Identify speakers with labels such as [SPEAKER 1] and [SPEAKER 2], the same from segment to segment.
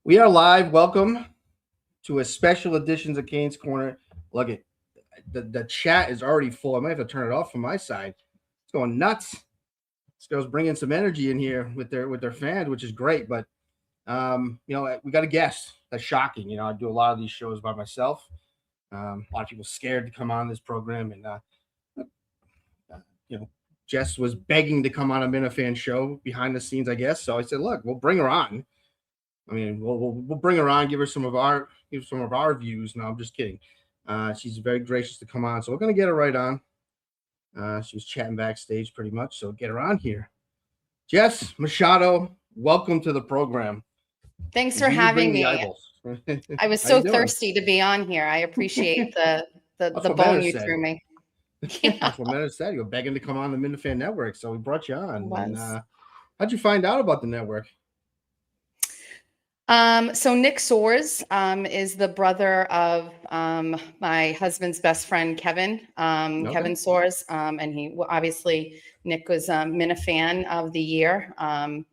[SPEAKER 1] We are live. Welcome to a special edition of Kane's Corner. Look at the chat is already full. I might have to turn it off from my side. It's going nuts. This girl's bringing some energy in here with their fans, which is great. But we got a guest. That's shocking. I do a lot of these shows by myself. A lot of people scared to come on this program, and Jess was begging to come on a Minifan show behind the scenes, I guess. So I said, look, we'll bring her on. I mean, we'll bring her on, give some of our views. No, I'm just kidding. She's very gracious to come on, so we're gonna get her right on. She was chatting backstage pretty much, so get her on here. Jess Machado, welcome to the program.
[SPEAKER 2] Thanks for having me. I was so thirsty to be on here. I appreciate the bone you threw me.
[SPEAKER 1] That's what Meta said. You're begging to come on the Minifan Network, so we brought you on. And, how'd you find out about the network?
[SPEAKER 2] So Nick Soares is the brother of my husband's best friend, Kevin, Kevin Soares. And he obviously, Nick was Minifan of the year. But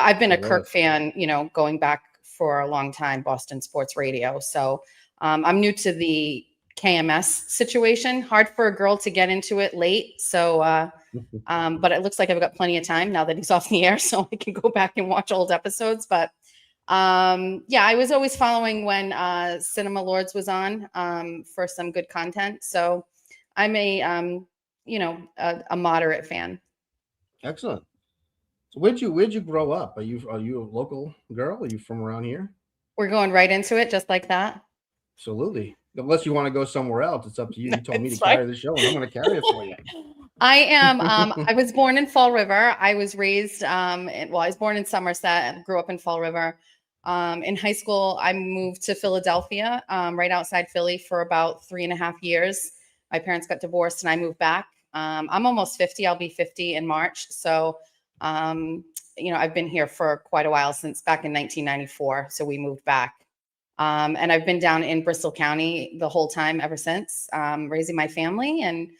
[SPEAKER 2] I've been a Kirk fan, going back for a long time, Boston Sports Radio. So I'm new to the KMS situation. Hard for a girl to get into it late. So, but it looks like I've got plenty of time now that he's off the air, so I can go back and watch old episodes. But I was always following when Cinema Lords was on for some good content. So I'm a moderate fan.
[SPEAKER 1] Excellent. So where'd you grow up? Are you a local girl? Are you from around here?
[SPEAKER 2] We're going right into it, just like that.
[SPEAKER 1] Absolutely. Unless you want to go somewhere else, it's up to you. You told me to carry the show, and I'm going to carry it for you.
[SPEAKER 2] I am. I was born in Fall River. I was raised. I was born in Somerset. Grew up in Fall River. In high school, I moved to Philadelphia, right outside Philly, for about 3.5 years. My parents got divorced, and I moved back. I'm almost 50. I'll be 50 in March. So, I've been here for quite a while, since back in 1994. So we moved back. And I've been down in Bristol County the whole time ever since, raising my family. And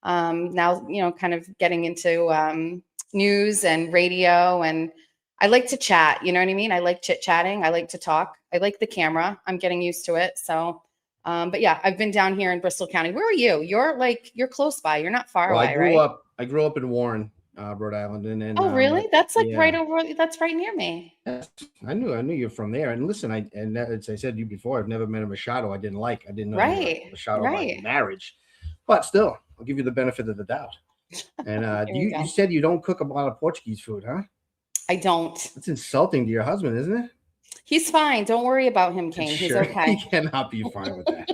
[SPEAKER 2] now, kind of getting into news and radio. And I like to chat. You know what I mean? I like chit-chatting. I like to talk. I like the camera. I'm getting used to it. So, but yeah, I've been down here in Bristol County. Where are you? You're close by. You're not far away, right?
[SPEAKER 1] I grew up in Warren, Rhode Island. And
[SPEAKER 2] oh, really? That's right over. That's right near me.
[SPEAKER 1] Yes, I knew you're from there. And listen, as I said to you before, I've never met a Machado I didn't like. I didn't know Machado by marriage, but still, I'll give you the benefit of the doubt. And you said you don't cook a lot of Portuguese food, huh?
[SPEAKER 2] I don't.
[SPEAKER 1] It's insulting to your husband, isn't it?
[SPEAKER 2] He's fine. Don't worry about him, Kane. He's okay.
[SPEAKER 1] He cannot be fine with that.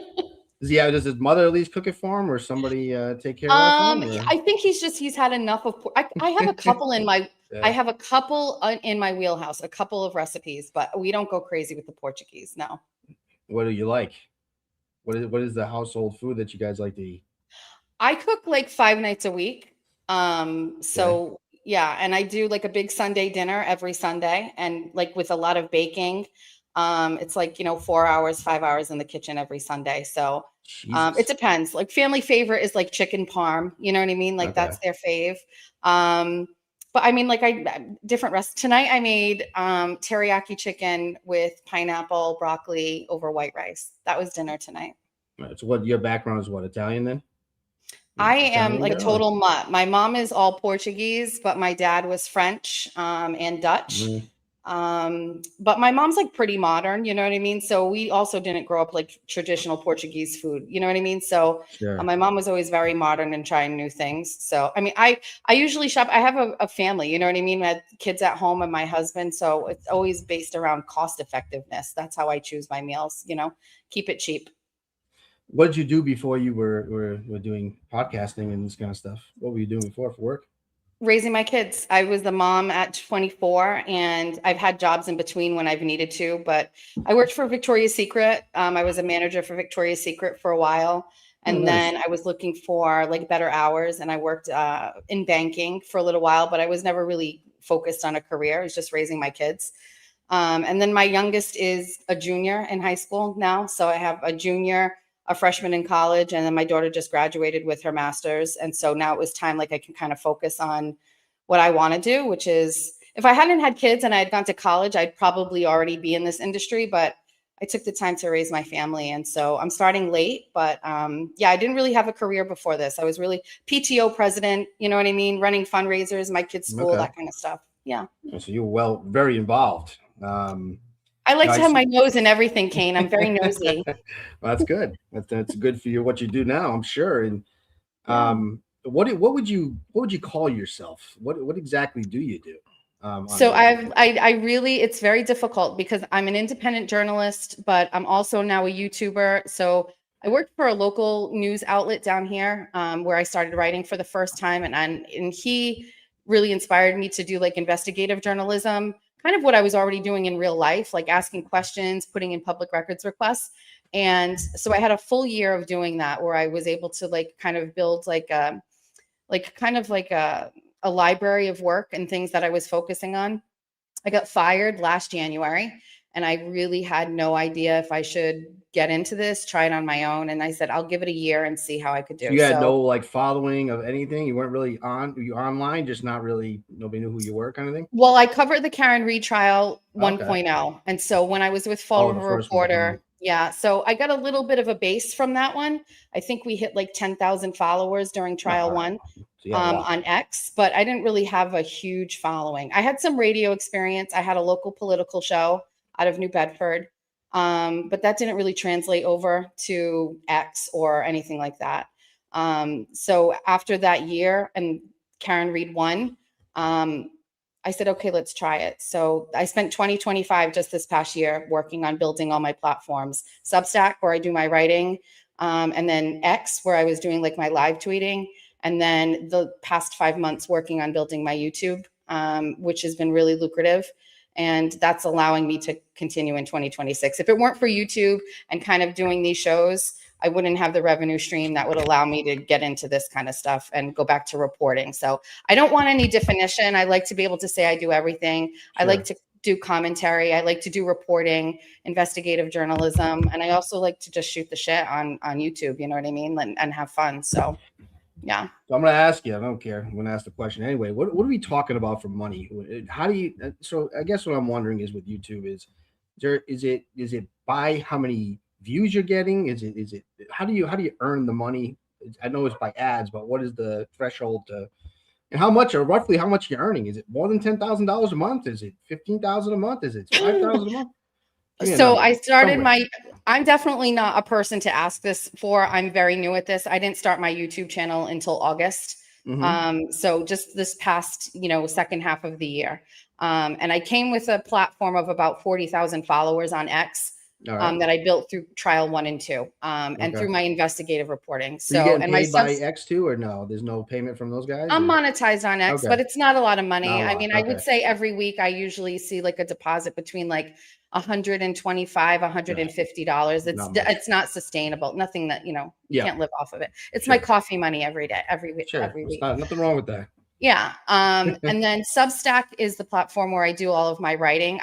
[SPEAKER 1] Does his mother at least cook it for him, or somebody take care of that for him?
[SPEAKER 2] I think he's had enough of. I have a couple in my. I have a couple in my wheelhouse, a couple of recipes, but we don't go crazy with the Portuguese. No.
[SPEAKER 1] What do you like? What is the household food that you guys like to eat?
[SPEAKER 2] I cook like 5 nights a week. So yeah, and I do like a big Sunday dinner every Sunday, and like with a lot of baking. It's like 4 hours, 5 hours in the kitchen every Sunday. So it depends. Like family favorite is like chicken parm. You know what I mean? Like that's their fave. But I mean, like different rest. Tonight I made teriyaki chicken with pineapple, broccoli over white rice. That was dinner tonight.
[SPEAKER 1] Right, so what your background is? What, Italian then?
[SPEAKER 2] I am like a total mutt. My mom is all Portuguese, but my dad was French and Dutch. But my mom's like pretty modern, you know what I mean? So we also didn't grow up like traditional Portuguese food, you know what I mean? So my mom was always very modern and trying new things. So, I mean, I usually shop. I have a family, you know what I mean? I had kids at home and my husband. So it's always based around cost effectiveness. That's how I choose my meals, keep it cheap.
[SPEAKER 1] What did you do before you were doing podcasting and this kind of stuff? What were you doing before for work?
[SPEAKER 2] Raising my kids. I was the mom at 24, and I've had jobs in between when I've needed to, but I worked for Victoria's Secret. I was a manager for Victoria's Secret for a while. And then I was looking for like better hours, and I worked in banking for a little while, but I was never really focused on a career. I was just raising my kids. And then my youngest is a junior in high school now. So I have a junior, a freshman in college, and then my daughter just graduated with her master's. And so now it was time, like I can kind of focus on what I want to do, which is if I hadn't had kids and I had gone to college, I'd probably already be in this industry, but I took the time to raise my family. And so I'm starting late, but yeah, I didn't really have a career before this. I was really PTO president, you know what I mean? Running fundraisers, my kids' school,
[SPEAKER 1] Okay.
[SPEAKER 2] that kind of stuff. Yeah.
[SPEAKER 1] So you're very involved.
[SPEAKER 2] I like
[SPEAKER 1] I
[SPEAKER 2] to have
[SPEAKER 1] see.
[SPEAKER 2] my nose in everything, Kane. I'm very nosy.
[SPEAKER 1] Well, that's good. That's good for you. What you do now, I'm sure. And
[SPEAKER 2] Yeah.
[SPEAKER 1] what would you call yourself? What exactly do you do?
[SPEAKER 2] So I really, it's very difficult because I'm an independent journalist, but I'm also now a YouTuber. So I worked for a local news outlet down here where I started writing for the first time, and he really inspired me to do like investigative journalism, kind of what I was already doing in real life, like asking questions, putting in public records requests. And so I had a full year of doing that where I was able to like kind of build like kind of like a library of work and things that I was focusing on. I got fired last January and I really had no idea if I should get into this, try it on my own. And I said, I'll give it a year and see how I could do.
[SPEAKER 1] So you had no like following of anything? You weren't really were you online, just not really, nobody knew who you were kind of thing?
[SPEAKER 2] Well, I covered the Karen Reed trial
[SPEAKER 1] Okay.
[SPEAKER 2] 1.0. And so when I was with Fall
[SPEAKER 1] the
[SPEAKER 2] River
[SPEAKER 1] first one.
[SPEAKER 2] Reporter, yeah, so I got a little bit of a base from that one. I think we hit like 10,000 followers during trial one.
[SPEAKER 1] So you had a lot.
[SPEAKER 2] On X, but I didn't really have a huge following. I had some radio experience. I had a local political show out of New Bedford, but that didn't really translate over to X or anything like that. So after that year and Karen Reed won, I said, okay, let's try it. So I spent 2025 just this past year working on building all my platforms. Substack, where I do my writing, and then X, where I was doing like my live tweeting. And then the past 5 months working on building my YouTube, which has been really lucrative. And that's allowing me to continue in 2026. If it weren't for YouTube and kind of doing these shows, I wouldn't have the revenue stream that would allow me to get into this kind of stuff and go back to reporting. So I don't want any definition. I like to be able to say I do everything. Sure. I like to do commentary. I like to do reporting, investigative journalism. And I also like to just shoot the shit on YouTube, you know what I mean? And have fun. So yeah.
[SPEAKER 1] So I'm going to ask you, I don't care. I'm going to ask the question anyway. What are we talking about for money? How do you, so I guess what I'm wondering is with YouTube is it by how many views you're getting? Is it, how do you earn the money? I know it's by ads, but what is the threshold to, and how much or roughly how much you're earning? Is it more than $10,000 a month? Is it $15,000 a month? Is it $5,000 a month?
[SPEAKER 2] So I started I'm definitely not a person to ask this for. I'm very new at this. I didn't start my YouTube channel until August. Mm-hmm. So just this past, second half of the year. And I came with a platform of about 40,000 followers on X. Right. That I built through trial 1 and 2, and through my investigative reporting. So,
[SPEAKER 1] you getting paid by X too, or no? There's no payment from those guys.
[SPEAKER 2] I'm monetized on X, but it's not a lot of money. I mean, I would say every week I usually see like a deposit between like $125, $150. It's not sustainable. Nothing that you can't live off of it. It's my coffee money every day, every week, every week.
[SPEAKER 1] Nothing wrong with that.
[SPEAKER 2] Yeah. And then Substack is the platform where I do all of my writing.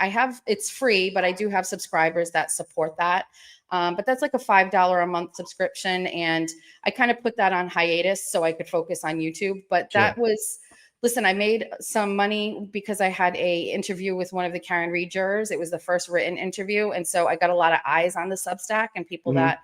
[SPEAKER 2] It's free, but I do have subscribers that support that. But that's like a $5 a month subscription. And I kind of put that on hiatus so I could focus on YouTube. But listen, I made some money because I had a interview with one of the Karen Reed jurors. It was the first written interview. And so I got a lot of eyes on the Substack and people that,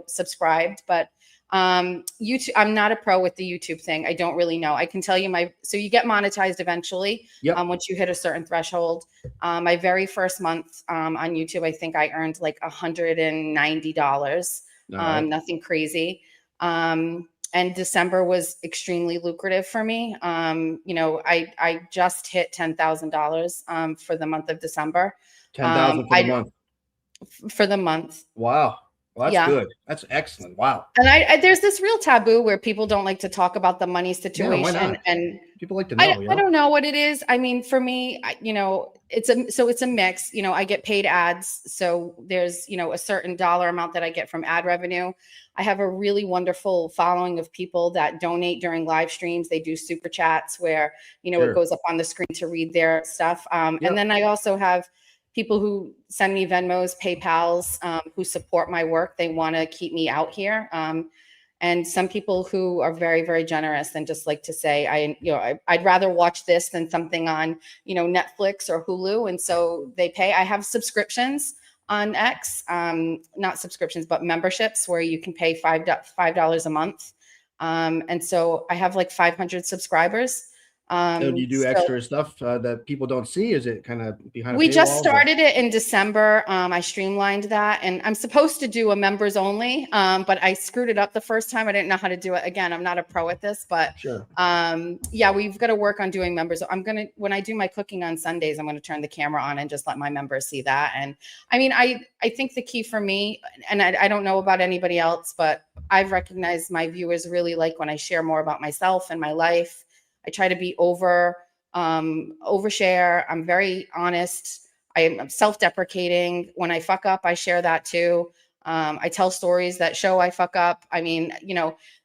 [SPEAKER 2] subscribed. But YouTube, I'm not a pro with the YouTube thing. I don't really know. I can tell you so you get monetized eventually. Yep. Once you hit a certain threshold. My very first month on YouTube, I think I earned like $190. Nothing crazy. And December was extremely lucrative for me. I just hit $10,000 for the month of December.
[SPEAKER 1] 10,000 for the month.
[SPEAKER 2] For the month.
[SPEAKER 1] Wow. Well, that's good. That's excellent. Wow.
[SPEAKER 2] And there's this real taboo where people don't like to talk about the money situation.
[SPEAKER 1] Yeah, why not?
[SPEAKER 2] And
[SPEAKER 1] people like to know.
[SPEAKER 2] I don't know what it is. I mean, for me, it's a mix. I get paid ads. So there's, a certain dollar amount that I get from ad revenue. I have a really wonderful following of people that donate during live streams. They do super chats where, it goes up on the screen to read their stuff. And then I also have people who send me Venmos, PayPals, who support my work. They want to keep me out here. and some people who are very, very generous and just like to say, I'd rather watch this than something on, Netflix or Hulu. And so they pay. I have subscriptions on X, not subscriptions, but memberships where you can pay $5 a month. And so I have like 500 subscribers.
[SPEAKER 1] So do you do
[SPEAKER 2] So
[SPEAKER 1] extra stuff that people don't see? Is it kind of behind a
[SPEAKER 2] we just
[SPEAKER 1] paywall?
[SPEAKER 2] started it in December. I streamlined that, and I'm supposed to do a members only, but I screwed it up the first time. I didn't know how to do it. Again, I'm not a pro at this, but
[SPEAKER 1] Sure.
[SPEAKER 2] yeah, we've got to work on doing members. When I do my cooking on Sundays, I'm going to turn the camera on and just let my members see that. And I mean, I think the key for me, and I don't know about anybody else, but I've recognized my viewers really like when I share more about myself and my life. I try to be overshare. I'm very honest. I'm self-deprecating. When I fuck up, I share that too. I tell stories that show I fuck up. I mean,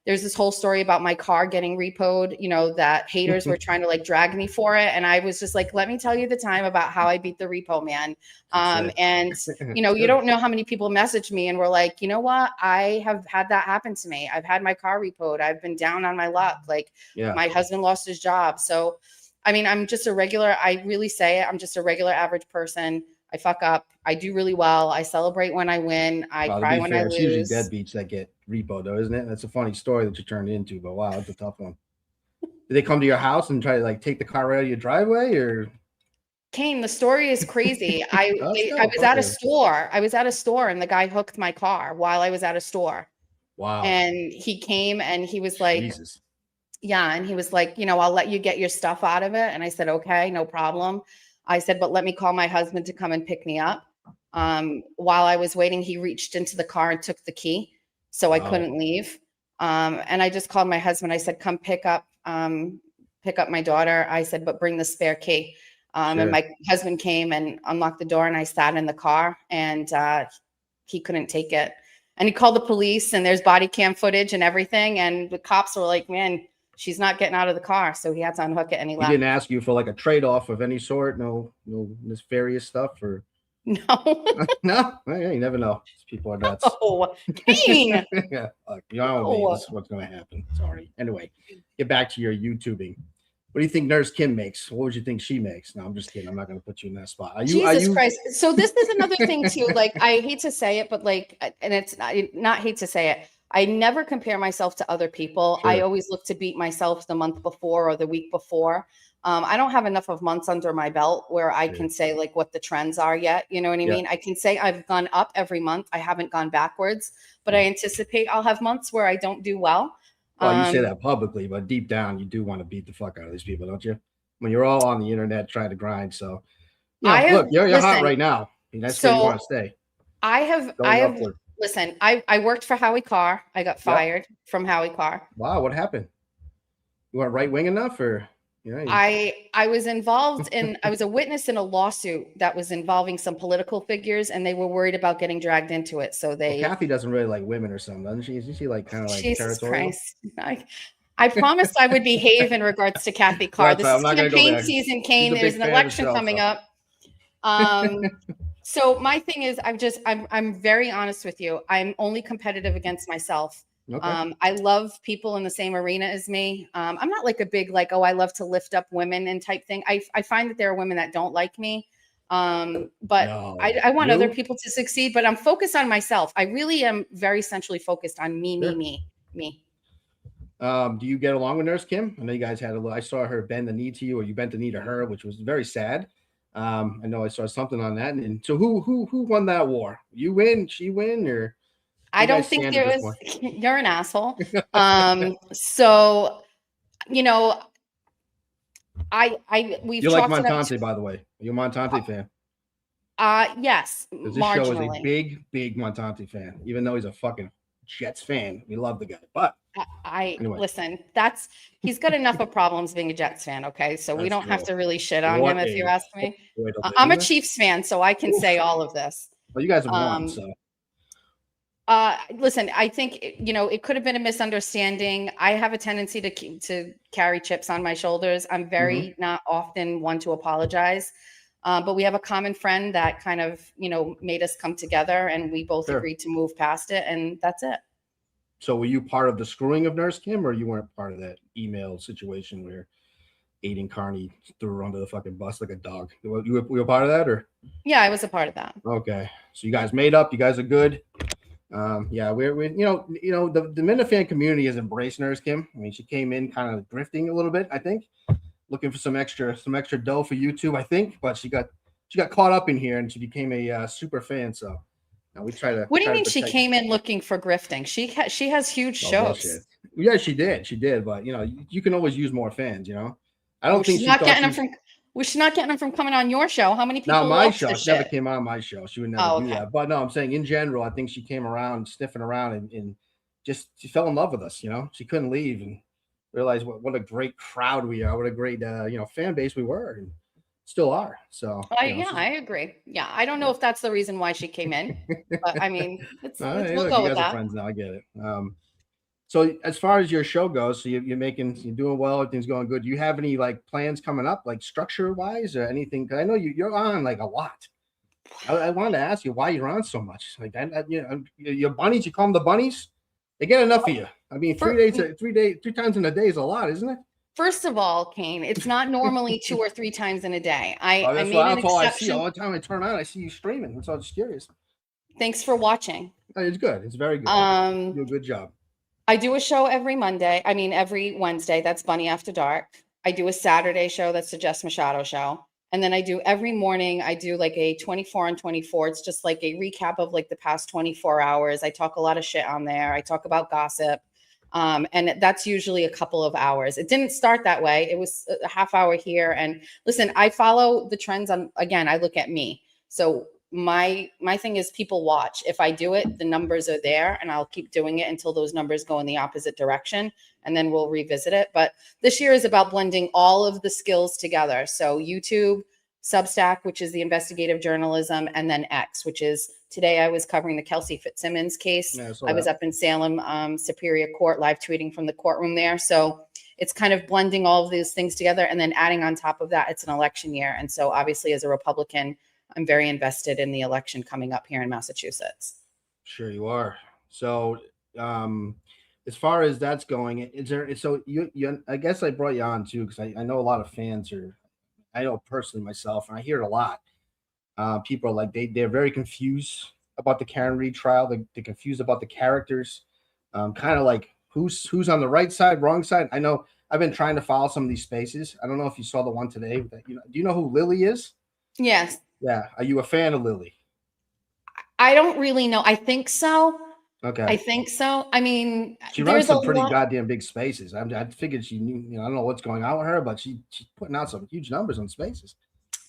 [SPEAKER 2] there's this whole story about my car getting repoed, that haters were trying to like drag me for it. And I was just like, let me tell you the time about how I beat the repo man. And you don't know how many people messaged me and were like, you know what? I have had that happen to me. I've had my car repoed. I've been down on my luck. Like my husband lost his job. So, I mean, I'm just I really say it. I'm just a regular average person. I fuck up. I do really well. I celebrate when I win. I cry when I lose.
[SPEAKER 1] It's usually deadbeats that get repo, though, isn't it? That's a funny story that you turned into, but wow, that's a tough one. Did they come to your house and try to like take the car right out of your driveway, or?
[SPEAKER 2] Kane, the story is crazy. I was at a store. I was at a store, and the guy hooked my car while I was at a store.
[SPEAKER 1] Wow.
[SPEAKER 2] And he came and he was like,
[SPEAKER 1] Jesus.
[SPEAKER 2] Yeah. And he was like, I'll let you get your stuff out of it. And I said, okay, no problem. I said, but let me call my husband to come and pick me up. While I was waiting, he reached into the car and took the key. So I couldn't leave. And I just called my husband. I said, come pick up my daughter. I said, but bring the spare key. And my husband came and unlocked the door, and I sat in the car, and he couldn't take it. And he called the police, and there's body cam footage and everything. And the cops were like, man, she's not getting out of the car. So he had to unhook it, and he left.
[SPEAKER 1] He didn't ask you for like a trade-off of any sort? No nefarious stuff? Or
[SPEAKER 2] no.
[SPEAKER 1] No? Well, yeah, you never know. These people are nuts.
[SPEAKER 2] Oh, Kane.
[SPEAKER 1] Yeah, this is what's going to happen. Sorry. Anyway, get back to your YouTubing. What do you think Nurse Kim makes? What would you think she makes? No, I'm just kidding. I'm not going to put you in that spot.
[SPEAKER 2] Jesus Christ. So this is another thing too. Like, I hate to say it, but like, and it's not hate to say it. I never compare myself to other people. Sure. I always look to beat myself the month before or the week before. I don't have enough of months under my belt where I can say like what the trends are yet. You know what I mean? I can say I've gone up every month. I haven't gone backwards, but I anticipate I'll have months where I don't do well.
[SPEAKER 1] Well, you say that publicly, but deep down, you do want to beat the fuck out of these people, don't you? When you're all on the internet trying to grind. So, look, you're hot right now. And that's where you want to stay.
[SPEAKER 2] Listen, I worked for Howie Carr. I got fired from Howie Carr.
[SPEAKER 1] Wow, what happened? You weren't right wing enough, or?
[SPEAKER 2] I was involved I was a witness in a lawsuit that was involving some political figures, and they were worried about getting dragged into it. So
[SPEAKER 1] Kathy doesn't really like women or something, doesn't she? Isn't she like kind of like
[SPEAKER 2] Jesus
[SPEAKER 1] territorial?
[SPEAKER 2] Christ. I promised I would behave in regards to Kathy Carr. This is campaign season, Kane. There's an election coming up. So my thing is, I'm very honest with you. I'm only competitive against myself. Okay. I love people in the same arena as me. I'm not like a big, like, oh, I love to lift up women and type thing. I find that there are women that don't like me. But no, I want other people to succeed, but I'm focused on myself. I really am very centrally focused on me.
[SPEAKER 1] Do you get along with Nurse Kim? I know you guys I saw her bend the knee to you, or you bent the knee to her, which was very sad. I know I saw something on that. And so who won that war? You win, she win, or?
[SPEAKER 2] I don't think there was. You're an asshole. So, we've.
[SPEAKER 1] You like Montante, by the way. Are you a Montante fan?
[SPEAKER 2] Yes.
[SPEAKER 1] This show is a big Montante fan, even though he's a fucking Jets fan. We love the guy, but
[SPEAKER 2] anyway. Listen. He's got enough of problems being a Jets fan. Okay, so we don't have to really shit on him if you ask me. I'm a Chiefs fan, so I can say all of this.
[SPEAKER 1] Well, you guys have won, so.
[SPEAKER 2] Listen, I think, it could have been a misunderstanding. I have a tendency to carry chips on my shoulders. I'm very not often one to apologize. But we have a common friend that kind of, made us come together, and we both agreed to move past it. And that's it.
[SPEAKER 1] So were you part of the screwing of Nurse Kim, or you weren't part of that email situation where Aiden Carney threw her under the fucking bus like a dog? You were part of that, or?
[SPEAKER 2] Yeah, I was a part of that.
[SPEAKER 1] Okay, so you guys made up. You guys are good. Yeah, we're the Minifan community has embraced Nurse Kim. I mean, she came in kind of drifting a little bit, I think, looking for some extra dough for YouTube, I think, but she got caught up in here and she became a super fan. So we try to.
[SPEAKER 2] What do you mean she came in looking for grifting? She has huge shows.
[SPEAKER 1] Bullshit. Yeah, she did, but you can always use more fans. I don't think
[SPEAKER 2] she's not getting them from. Was she not getting them from coming on your show? How many people?
[SPEAKER 1] Not my show. She never came on my show. She would never do
[SPEAKER 2] okay.
[SPEAKER 1] that. But no, I'm saying in general, I think she came around sniffing around and just she fell in love with us. She couldn't leave and realized what a great crowd we are, what a great fan base we were and still are. So
[SPEAKER 2] I agree. Yeah, I don't know if that's the reason why she came in, but I mean, we'll
[SPEAKER 1] go with that. Friends now, I get it. So as far as your show goes, so you're doing well, everything's going good. Do you have any like plans coming up, like structure wise or anything? Because I know you're on like a lot. I wanted to ask you why you're on so much. Like your bunnies, you call them the bunnies. They get enough of you. I mean, 3 times in a day is a lot, isn't it?
[SPEAKER 2] First of all, Kane, it's not normally 2 or 3 times in a day.
[SPEAKER 1] That's all I see. All the time I turn on, I see you streaming. That's why I'm just curious.
[SPEAKER 2] Thanks for watching.
[SPEAKER 1] It's good. It's very good. You do a good job.
[SPEAKER 2] I do a show every Wednesday. That's Bunny After Dark. I do a Saturday show. That's the Jess Machado show. And then I do every morning, I do like a 24 on 24. It's just like a recap of like the past 24 hours. I talk a lot of shit on there. I talk about gossip. And that's usually a couple of hours. It didn't start that way. It was a half hour here. And listen, I follow the trends I look at me. So my thing is people watch. If I do it, the numbers are there and I'll keep doing it until those numbers go in the opposite direction. And then we'll revisit it. But this year is about blending all of the skills together. So YouTube, Substack, which is the investigative journalism, and then X, which is today I was covering the Kelsey Fitzsimmons case. Yeah, I was up in Salem, Superior Court, live tweeting from the courtroom there. So it's kind of blending all of these things together. And then adding on top of that, it's an election year. And so obviously as a Republican, I'm very invested in the election coming up here in Massachusetts.
[SPEAKER 1] Sure you are. So as far as that's going, is there, so you I guess I brought you on too, because I know a lot of fans I know personally myself, and I hear it a lot. People are like, they're very confused about the Karen Read trial. They're confused about the characters. Kind of like who's on the right side, wrong side. I know I've been trying to follow some of these spaces. I don't know if you saw the one today. Do you know who Lily is?
[SPEAKER 2] Yes.
[SPEAKER 1] Yeah. Are you a fan of Lily?
[SPEAKER 2] I don't really know. I think so.
[SPEAKER 1] Okay.
[SPEAKER 2] I think so. I mean,
[SPEAKER 1] she runs some pretty goddamn big spaces. I figured she knew, I don't know what's going on with her, but she's putting out some huge numbers on spaces.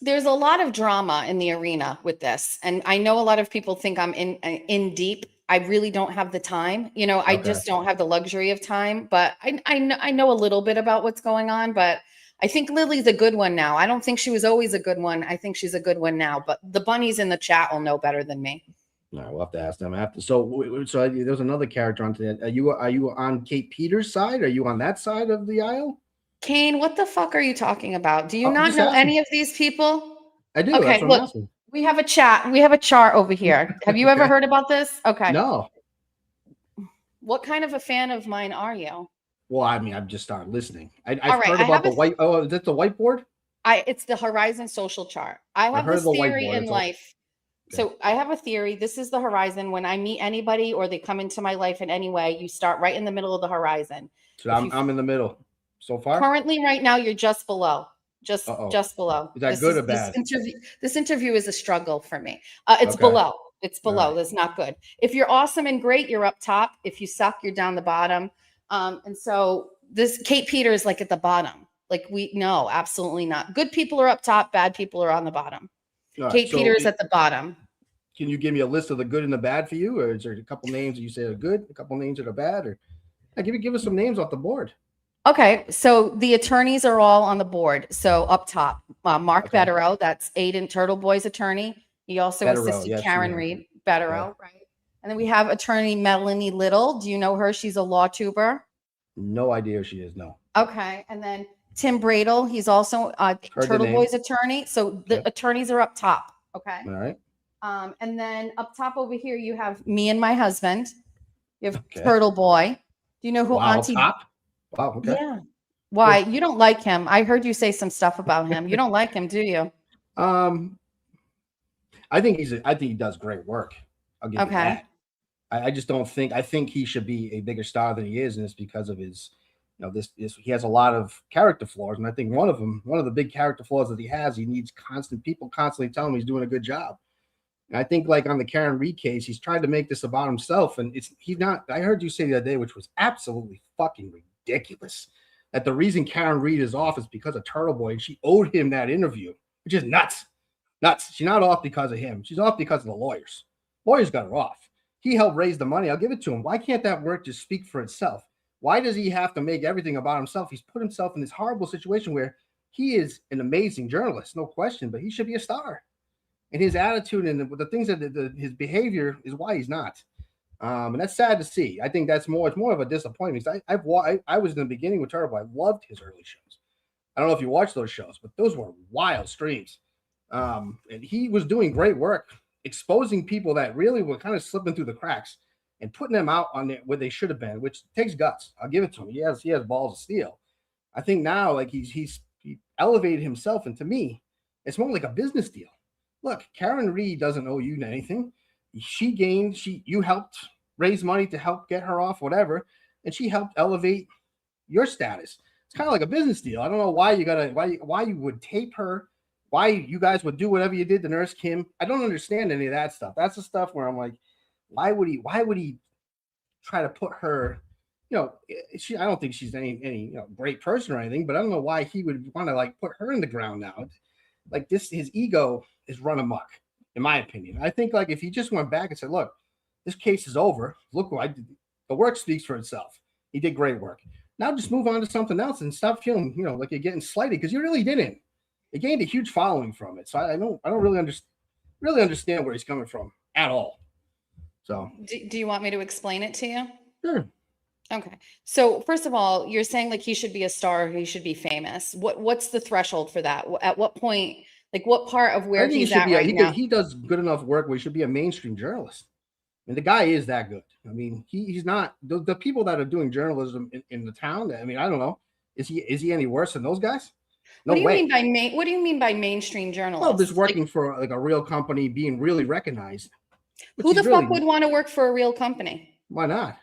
[SPEAKER 2] There's a lot of drama in the arena with this. And I know a lot of people think I'm in deep. I really don't have the time. I just don't have the luxury of time, but I know a little bit about what's going on, but I think Lily's a good one now. I don't think she was always a good one. I think she's a good one now, but the bunnies in the chat will know better than me.
[SPEAKER 1] All right, we'll have to ask them after. So there's another character on today. Are you on Kate Peters' side? Are you on that side of the aisle?
[SPEAKER 2] Kane, what the fuck are you talking about? Do you not know any of these people?
[SPEAKER 1] I do. Okay, look,
[SPEAKER 2] we have a chat. We have a chart over here. Have you ever heard about this? Okay.
[SPEAKER 1] No.
[SPEAKER 2] What kind of a fan of mine are you?
[SPEAKER 1] Well, I mean, I've just started listening. I've heard about the white. Oh, is that the whiteboard?
[SPEAKER 2] It's the Horizon social chart. I have this theory in life. So I have a theory. This is the horizon. When I meet anybody or they come into my life in any way, you start right in the middle of the horizon.
[SPEAKER 1] So I'm in the middle so far.
[SPEAKER 2] Currently, right now, you're just below. Just below.
[SPEAKER 1] Is that good or bad?
[SPEAKER 2] This interview is a struggle for me. It's below. It's below. Right. That's not good. If you're awesome and great, you're up top. If you suck, you're down the bottom. And so this Kate Peters like at the bottom. No, absolutely not. Good people are up top. Bad people are on the bottom. Right, Kate Peters at the bottom.
[SPEAKER 1] Can you give me a list of the good and the bad for you? Or is there a couple names that you say are good, a couple names that are bad? Or give us some names off the board.
[SPEAKER 2] Okay, so the attorneys are all on the board. So up top, Mark Betterow, that's Aiden Turtle Boy's attorney. He also assisted Karen Read. Betterow, right? And then we have attorney Melanie Little. Do you know her? She's a law tuber.
[SPEAKER 1] No idea who she is, no.
[SPEAKER 2] Okay, and then Tim Bradle, he's also Turtle Boy's attorney. So the attorneys are up top. Okay.
[SPEAKER 1] All right.
[SPEAKER 2] And then up top over here, you have me and my husband. You have
[SPEAKER 1] Okay.
[SPEAKER 2] Turtle Boy. Do you know who
[SPEAKER 1] Wow,
[SPEAKER 2] Auntie?
[SPEAKER 1] Pop. Wow. Okay.
[SPEAKER 2] Yeah. Why? You don't like him. I heard you say some stuff about him. You don't like him, do you?
[SPEAKER 1] Um, I think I think he does great work. I'll give you
[SPEAKER 2] Okay.
[SPEAKER 1] that. I just don't think. I think he should be a bigger star than he is, and it's because of his, this. He has a lot of character flaws, and I think one of the big character flaws that he has, he needs people constantly telling him he's doing a good job. And I think, like on the Karen Reed case, he's tried to make this about himself, and he's not. I heard you say the other day, which was absolutely fucking ridiculous, that the reason Karen Reed is off is because of Turtle Boy, and she owed him that interview, which is nuts. Nuts. She's not off because of him. She's off because of the lawyers. Lawyers got her off. He helped raise the money. I'll give it to him. Why can't that work just speak for itself? Why does he have to make everything about himself? He's put himself in this horrible situation where he is an amazing journalist, no question, but he should be a star. And his attitude and the things that his behavior is why he's not. And that's sad to see. I think it's more of a disappointment. I was in the beginning with Turtle. I loved his early shows. I don't know if you watched those shows, but those were wild streams. And he was doing great work, exposing people that really were kind of slipping through the cracks and putting them out on where they should have been, which takes guts. I'll give it to him. He has balls of steel. I think now, like he elevated himself, and to me, it's more like a business deal. Look, Karen Reed doesn't owe you anything. You helped raise money to help get her off, whatever, and she helped elevate your status. It's kind of like a business deal. I don't know why you would tape her, why you guys would do whatever you did to Nurse Kim. I don't understand any of that stuff. That's the stuff where I'm like, why would he try to put her, I don't think she's any great person or anything, but I don't know why he would want to like put her in the ground now. Like this, his ego is run amok, in my opinion. I think like if he just went back and said, look, this case is over. Look what I did. The work speaks for itself. He did great work. Now just move on to something else and stop feeling, like you're getting slighted, because you really didn't. It gained a huge following from it. So I don't really understand where he's coming from at all. So
[SPEAKER 2] Do you want me to explain it to you?
[SPEAKER 1] sure.
[SPEAKER 2] Okay. So first of all, you're saying like he should be a star, he should be famous. What's the threshold for that? At what point, like what part of where
[SPEAKER 1] I think
[SPEAKER 2] he's at right now?
[SPEAKER 1] he does good enough work where he should be a mainstream journalist. And the guy is that good. I mean, he's not the people that are doing journalism in the town. I mean, I don't know. Is he any worse than those guys? No way.
[SPEAKER 2] What do you mean by mainstream journalist?
[SPEAKER 1] Well, just working for like a real company, being really recognized.
[SPEAKER 2] Who the fuck would want to work for a real company?
[SPEAKER 1] Why not?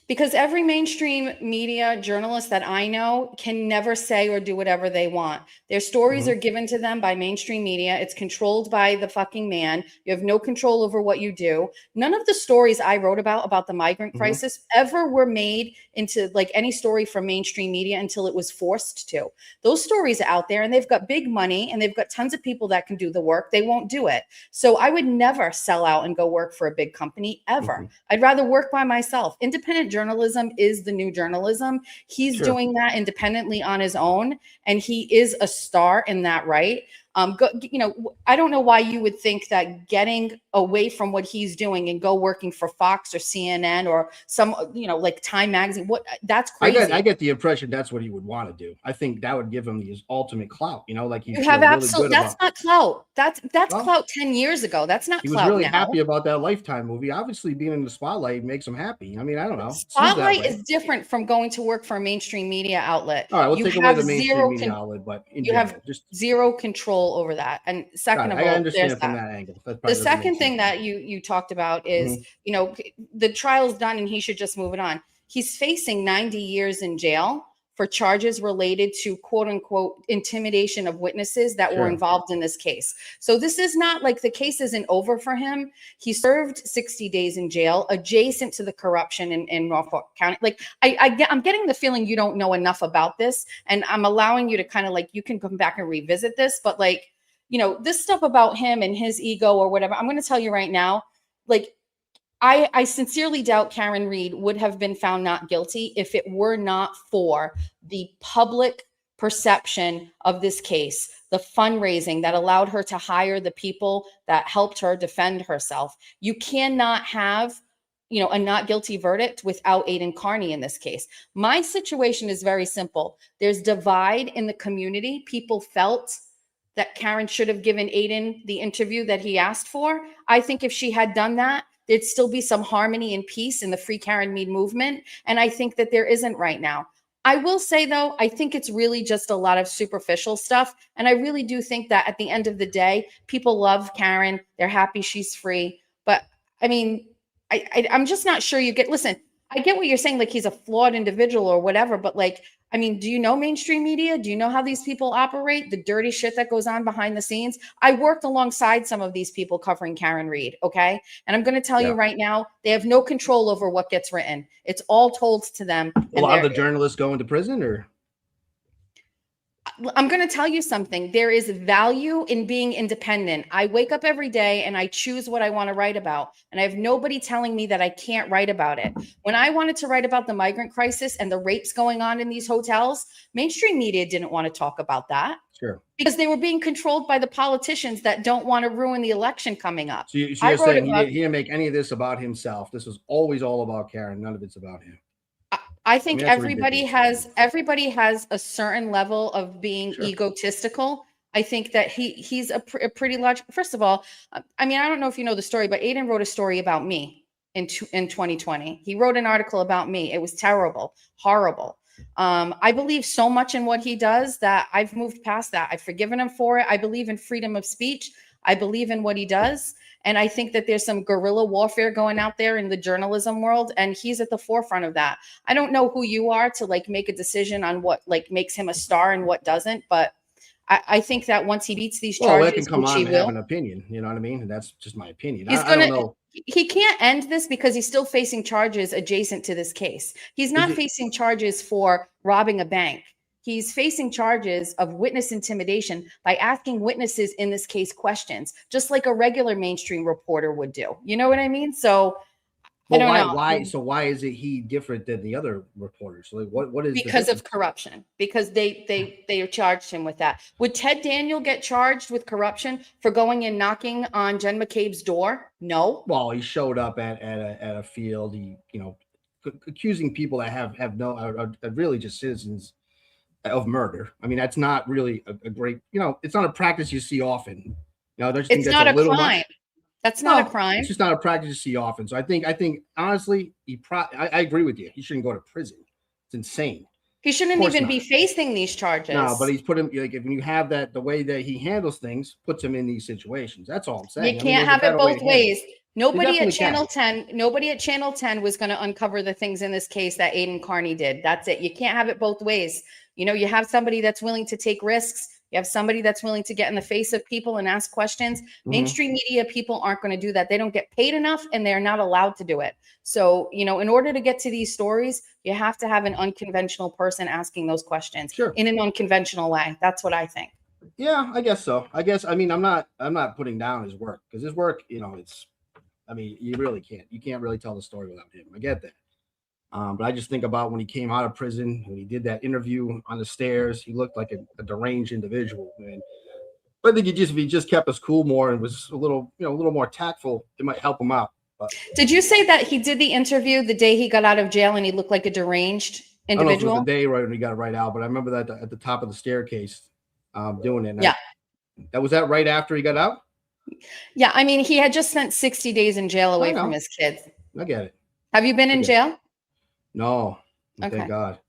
[SPEAKER 2] Because every mainstream media journalist that I know can never say or do whatever they want. Their stories are given to them by mainstream media. It's controlled by the fucking man. You have no control over what you do. None of the stories I wrote about the migrant crisis ever were made into like any story from mainstream media until it was forced to. Those stories are out there and they've got big money and they've got tons of people that can do the work. They won't do it. So I would never sell out and go work for a big company ever. I'd rather work by myself. Independent journalism is the new journalism. He's doing that independently on his own, and he is a star in that right. I don't know why you would think that getting away from what he's doing and go working for Fox or CNN or some, like Time Magazine, that's crazy.
[SPEAKER 1] I get the impression that's what he would want to do. I think that would give him his ultimate clout, like he's
[SPEAKER 2] that's not clout. That's clout 10 years ago. That's not clout. He was
[SPEAKER 1] really happy about that Lifetime movie. Obviously being in the spotlight makes him happy. I mean, I don't know.
[SPEAKER 2] Spotlight is different from going to work for a mainstream media outlet.
[SPEAKER 1] All right, we'll take away the mainstream media outlet, but
[SPEAKER 2] you have zero control over that. And second of all,
[SPEAKER 1] I understand from that angle.
[SPEAKER 2] The second thing that you talked about is, the trial's done and he should just move it on. He's facing 90 years in jail for charges related to quote unquote intimidation of witnesses that were involved in this case. So this is not like the case isn't over for him. He served 60 days in jail adjacent to the corruption in Norfolk County. Like I'm getting the feeling you don't know enough about this, and I'm allowing you to kind of like, you can come back and revisit this, but like, this stuff about him and his ego or whatever, I'm going to tell you right now, like, I sincerely doubt Karen Reed would have been found not guilty if it were not for the public perception of this case, the fundraising that allowed her to hire the people that helped her defend herself. You cannot have, a not guilty verdict without Aiden Carney in this case. My situation is very simple. There's divide in the community. People felt that Karen should have given Aiden the interview that he asked for. I think if she had done that, there'd still be some harmony and peace in the Free Karen Mead movement. And I think that there isn't right now. I will say, though, I think it's really just a lot of superficial stuff. And I really do think that at the end of the day, people love Karen. They're happy she's free. But I mean, I'm just not sure listen, I get what you're saying, like he's a flawed individual or whatever, but like, I mean, do you know mainstream media? Do you know how these people operate? The dirty shit that goes on behind the scenes? I worked alongside some of these people covering Karen Read, okay? And I'm going to tell you right now, they have no control over what gets written. It's all told to them.
[SPEAKER 1] A lot of the journalists go into prison, or?
[SPEAKER 2] I'm going to tell you something. There is value in being independent. I wake up every day and I choose what I want to write about. And I have nobody telling me that I can't write about it. When I wanted to write about the migrant crisis and the rapes going on in these hotels, mainstream media didn't want to talk about that.
[SPEAKER 1] Sure.
[SPEAKER 2] Because they were being controlled by the politicians that don't want to ruin the election coming up.
[SPEAKER 1] So you're saying he didn't make any of this about himself. This was always all about Karen. None of it's about him.
[SPEAKER 2] I think everybody has a certain level of being egotistical. I think that he's a pretty large. First of all, I mean, I don't know if you know the story, but Aiden wrote a story about me in 2020. He wrote an article about me. It was terrible, horrible. I believe so much in what he does that I've moved past that. I've forgiven him for it. I believe in freedom of speech. I believe in what he does. And I think that there's some guerrilla warfare going out there in the journalism world. And he's at the forefront of that. I don't know who you are to like make a decision on what like makes him a star and what doesn't. But I think that once he beats these charges,
[SPEAKER 1] I can come on and have an opinion. You know what I mean? And that's just my opinion. I don't know.
[SPEAKER 2] He can't end this because he's still facing charges adjacent to this case. He's not facing charges for robbing a bank. He's facing charges of witness intimidation by asking witnesses in this case questions, just like a regular mainstream reporter would do. You know what I mean? So I don't know.
[SPEAKER 1] Why? So why is he different than the other reporters? Like what is
[SPEAKER 2] because of corruption? Because they charged him with that. Would Ted Daniel get charged with corruption for going and knocking on Jen McCabe's door? No.
[SPEAKER 1] Well, he showed up at a field. He accusing people that have no are really just citizens of murder. I mean, that's not really a great, it's not a practice you see often.
[SPEAKER 2] It's not a crime. That's not a crime.
[SPEAKER 1] It's just not a practice you see often. So I think honestly, I agree with you. He shouldn't go to prison. It's insane.
[SPEAKER 2] He shouldn't even be facing these charges.
[SPEAKER 1] No, but he's put him like if you have that the way that he handles things puts him in these situations. That's all I'm saying.
[SPEAKER 2] You can't have it both ways. Nobody at Channel 10 was going to uncover the things in this case that Aiden Carney did. That's it. You can't have it both ways. You have somebody that's willing to take risks. You have somebody that's willing to get in the face of people and ask questions. Mm-hmm. Mainstream media people aren't going to do that. They don't get paid enough and they're not allowed to do it. So, in order to get to these stories, you have to have an unconventional person asking those questions in an unconventional way. That's what I think.
[SPEAKER 1] Yeah, I guess so. I mean, I'm not putting down his work because his work, you really can't. You can't really tell the story without him. I get that. But I just think about when he came out of prison, when he did that interview on the stairs, he looked like a deranged individual, man. But I think if he just kept us cool more and was a little more tactful, it might help him out. But
[SPEAKER 2] did you say that he did the interview the day he got out of jail and he looked like a deranged individual?
[SPEAKER 1] I don't know if it was the day right when he got right out, but I remember that at the top of the staircase doing it.
[SPEAKER 2] Yeah.
[SPEAKER 1] Was that right after he got out?
[SPEAKER 2] Yeah. I mean, he had just spent 60 days in jail away from his kids.
[SPEAKER 1] I get it.
[SPEAKER 2] Have you been in jail?
[SPEAKER 1] No. Okay. Thank God.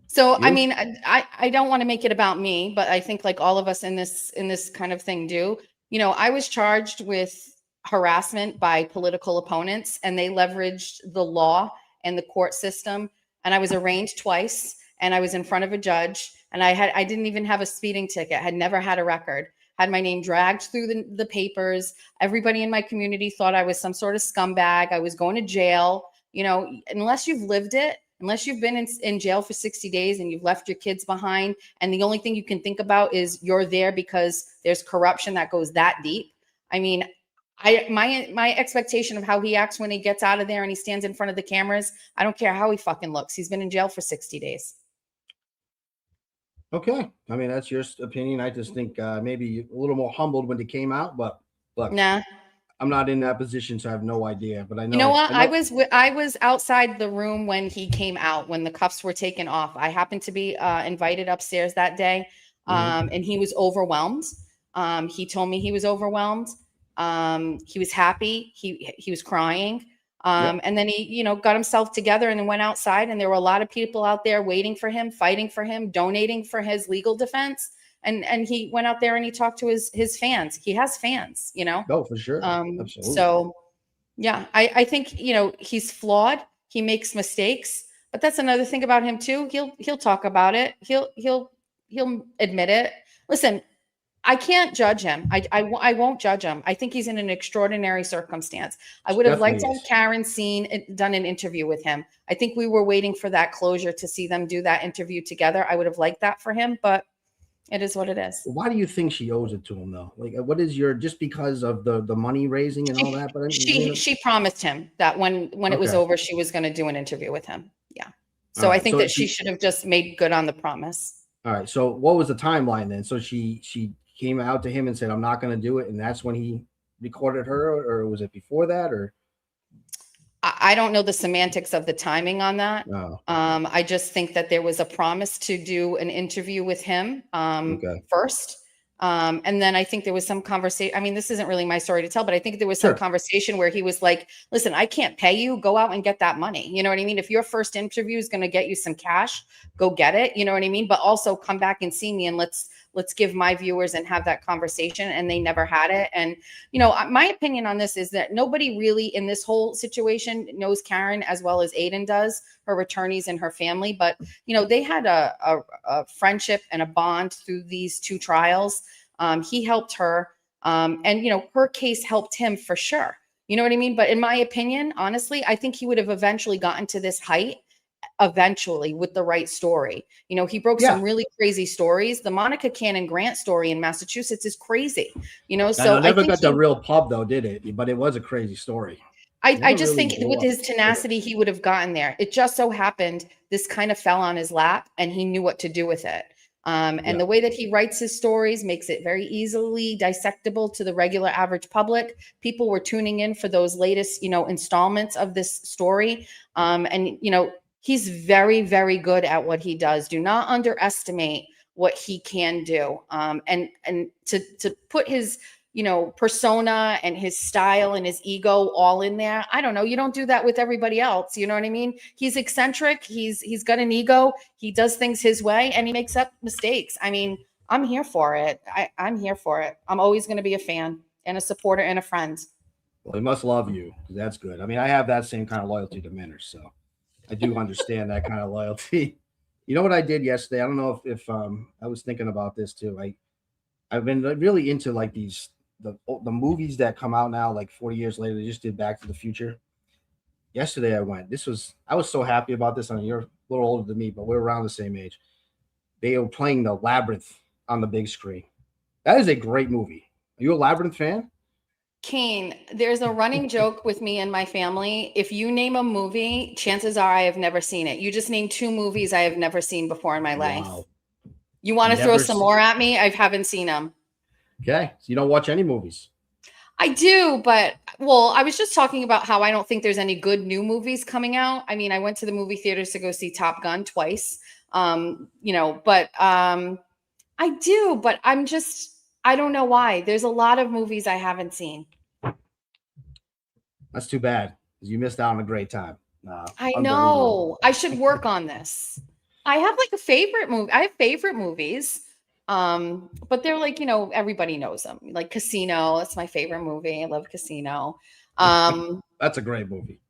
[SPEAKER 2] So, I mean, I don't want to make it about me, but I think like all of us in this kind of thing do. I was charged with harassment by political opponents and they leveraged the law and the court system. And I was arraigned twice and I was in front of a judge and I didn't even have a speeding ticket. Had never had a record, had my name dragged through the papers. Everybody in my community thought I was some sort of scumbag. I was going to jail. Unless you've lived it, unless you've been in jail for 60 days and you've left your kids behind, and the only thing you can think about is you're there because there's corruption that goes that deep. I mean, my expectation of how he acts when he gets out of there and he stands in front of the cameras, I don't care how he fucking looks. He's been in jail for 60 days.
[SPEAKER 1] Okay. I mean, that's your opinion. I just think maybe a little more humbled when he came out, but look.
[SPEAKER 2] Nah.
[SPEAKER 1] I'm not in that position, so I have no idea. But I know.
[SPEAKER 2] You know what? I was outside the room when he came out, when the cuffs were taken off. I happened to be invited upstairs that day, and he was overwhelmed. He told me he was overwhelmed. He was happy. He was crying. And then he, got himself together and then went outside, and there were a lot of people out there waiting for him, fighting for him, donating for his legal defense. And he went out there and he talked to his fans. He has fans,
[SPEAKER 1] No, for sure. Absolutely.
[SPEAKER 2] So yeah, I think, he's flawed. He makes mistakes, but that's another thing about him too. He'll talk about it. He'll admit it. Listen, I can't judge him. I won't judge him. I think he's in an extraordinary circumstance. I would have liked to have Karen done an interview with him. I think we were waiting for that closure to see them do that interview together. I would have liked that for him, but it is what it is.
[SPEAKER 1] Why do you think she owes it to him though? Like, what is just because of the money raising and all that? But
[SPEAKER 2] she promised him that when it was over, she was going to do an interview with him. Yeah. So I think that she should have just made good on the promise.
[SPEAKER 1] All right. So what was the timeline then? So she came out to him and said, "I'm not going to do it," and that's when he recorded her, or was it before that? Or
[SPEAKER 2] I don't know the semantics of the timing on that.
[SPEAKER 1] No.
[SPEAKER 2] I just think that there was a promise to do an interview with him first. And then I think there was some conversation. I mean, this isn't really my story to tell, but I think there was some conversation where he was like, listen, I can't pay you. Go out and get that money. You know what I mean? If your first interview is going to get you some cash, go get it. You know what I mean? But also come back and see me and let's give my viewers and have that conversation. And they never had it. And, my opinion on this is that nobody really in this whole situation knows Karen as well as Aiden does, her attorneys and her family. But, they had a friendship and a bond through these two trials. He helped her. And, her case helped him for sure. You know what I mean? But in my opinion, honestly, I think he would have eventually gotten to this height eventually with the right story. He broke some really crazy stories. The Monica Cannon Grant story in Massachusetts is crazy, so
[SPEAKER 1] I never got the real pub though, did it? But it was a crazy story.
[SPEAKER 2] I just think with his tenacity, he would have gotten there. It just so happened this kind of fell on his lap and he knew what to do with it. And the way that he writes his stories makes it very easily dissectable to the regular average public. People were tuning in for those latest, installments of this story. And he's very, very good at what he does. Do not underestimate what he can do. And to put his, persona and his style and his ego all in there. I don't know. You don't do that with everybody else. You know what I mean? He's eccentric. He's got an ego. He does things his way and he makes up mistakes. I mean, I'm here for it. I'm here for it. I'm always going to be a fan and a supporter and a friend.
[SPEAKER 1] Well, he must love you. That's good. I mean, I have that same kind of loyalty to Minner, so I do understand that kind of loyalty. You know what I did yesterday? I don't know if I was thinking about this too. I've been really into like the movies that come out now, like 40 years later. They just did Back to the Future. Yesterday I went. I was so happy about this. I mean, you're a little older than me, but we're around the same age. They were playing the Labyrinth on the big screen. That is a great movie. Are you a Labyrinth fan?
[SPEAKER 2] Kane, there's a running joke with me and my family. If you name a movie, chances are I have never seen it. You just named 2 movies I have never seen before in my life. You want to throw some more at me? I haven't seen them.
[SPEAKER 1] Okay. So you don't watch any movies?
[SPEAKER 2] I do, but I was just talking about how I don't think there's any good new movies coming out. I mean, I went to the movie theaters to go see Top Gun twice. But I do, but I don't know why. There's a lot of movies I haven't seen.
[SPEAKER 1] That's too bad. You missed out on a great time.
[SPEAKER 2] I know. I should work on this. I have like a favorite movie. I have favorite movies. But they're like, everybody knows them. Like Casino, that's my favorite movie. I love Casino.
[SPEAKER 1] That's a great movie.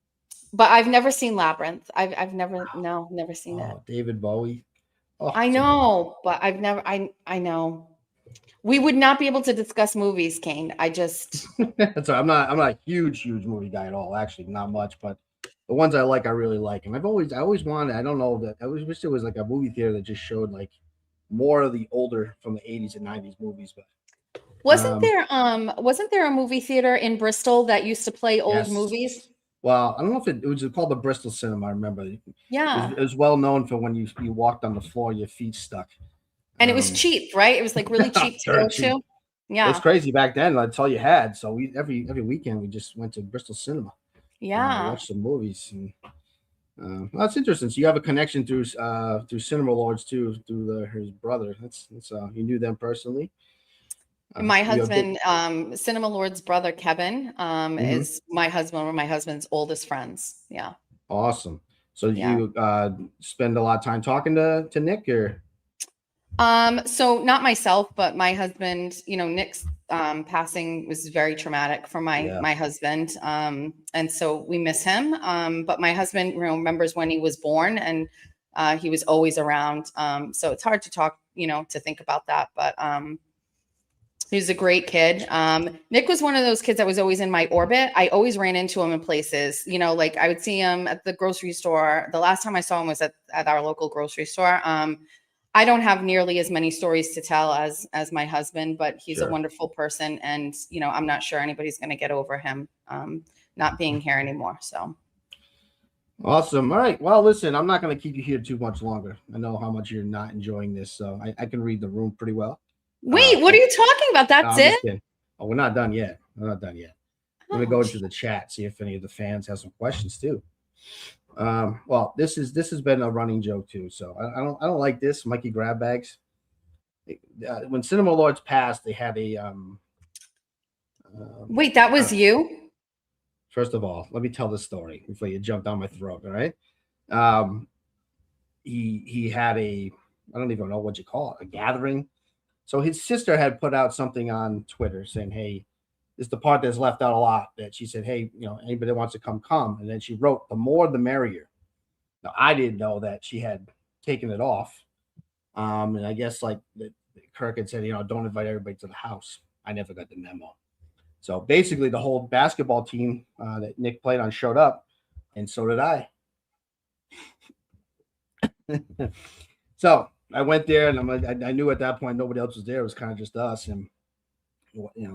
[SPEAKER 2] But I've never seen Labyrinth. I've never seen it.
[SPEAKER 1] David Bowie. Oh,
[SPEAKER 2] I know, but I've never. I know. We would not be able to discuss movies, Kane. That's
[SPEAKER 1] right. I'm not a huge movie guy at all. Actually, not much, but the ones I like, I really like. And I always wanted. I don't know that. I always wish there was like a movie theater that just showed like more of the older from the 80s and 90s movies. But
[SPEAKER 2] wasn't there a movie theater in Bristol that used to play old movies?
[SPEAKER 1] Well, I don't know if it was called the Bristol Cinema. I remember.
[SPEAKER 2] Yeah,
[SPEAKER 1] it was well known for when you walked on the floor, your feet stuck.
[SPEAKER 2] And it was cheap, right? It was like really cheap to go to. Yeah,
[SPEAKER 1] it was crazy back then. That's all you had. So we every weekend we just went to Bristol Cinema.
[SPEAKER 2] Yeah,
[SPEAKER 1] watched some movies. And well, that's interesting. So you have a connection through Cinema Lords too, through his brother. That's you knew them personally.
[SPEAKER 2] My
[SPEAKER 1] You a big,
[SPEAKER 2] husband, Cinema Lord's brother, Kevin,
[SPEAKER 1] mhm.
[SPEAKER 2] is my husband, one of my husband's oldest friends. Yeah.
[SPEAKER 1] Awesome. So
[SPEAKER 2] Yeah.
[SPEAKER 1] you spend a lot of time talking to Nick, or
[SPEAKER 2] So not myself, but my husband, Nick's passing was very traumatic for
[SPEAKER 1] yeah,
[SPEAKER 2] my husband. And so we miss him. But my husband, remembers when he was born, and he was always around. So it's hard to talk, to think about that. But he was a great kid. Nick was one of those kids that was always in my orbit. I always ran into him in places, like I would see him at the grocery store. The last time I saw him was at our local grocery store. I don't have nearly as many stories to tell as my husband, but he's a
[SPEAKER 1] sure.
[SPEAKER 2] wonderful person, and I'm not sure anybody's going to get over him not being here anymore. So
[SPEAKER 1] Awesome. All right. Well, listen, I'm not going to keep you here too much longer. I know how much you're not enjoying this, so I can read the room pretty well.
[SPEAKER 2] wait, what are
[SPEAKER 1] And
[SPEAKER 2] you talking about?
[SPEAKER 1] no,
[SPEAKER 2] That's
[SPEAKER 1] I'm
[SPEAKER 2] it?
[SPEAKER 1] just kidding. Oh, we're not done yet. We're not done yet. I'm going to
[SPEAKER 2] Oh,
[SPEAKER 1] go into the chat, see if any of the fans have some questions too. Well, this has been a running joke too. So I don't like this, Mikey grab bags. When Cinema Lords passed, they had a
[SPEAKER 2] wait, that
[SPEAKER 1] uh,
[SPEAKER 2] was you?
[SPEAKER 1] first of all, let me tell the story before you jump down my throat. All right. Um, he had a, I don't even know what you call it, a gathering. So his sister had put out something on Twitter saying, "Hey, this is the part that's left out a lot." That she said, "Hey, anybody that wants to come," and then she wrote, "The more, the merrier." Now I didn't know that she had taken it off, and I guess like Kirk had said, don't invite everybody to the house. I never got the memo. So basically, the whole basketball team that Nick played on showed up, and so did I. So I went there, and I knew at that point nobody else was there. It was kind of just us, and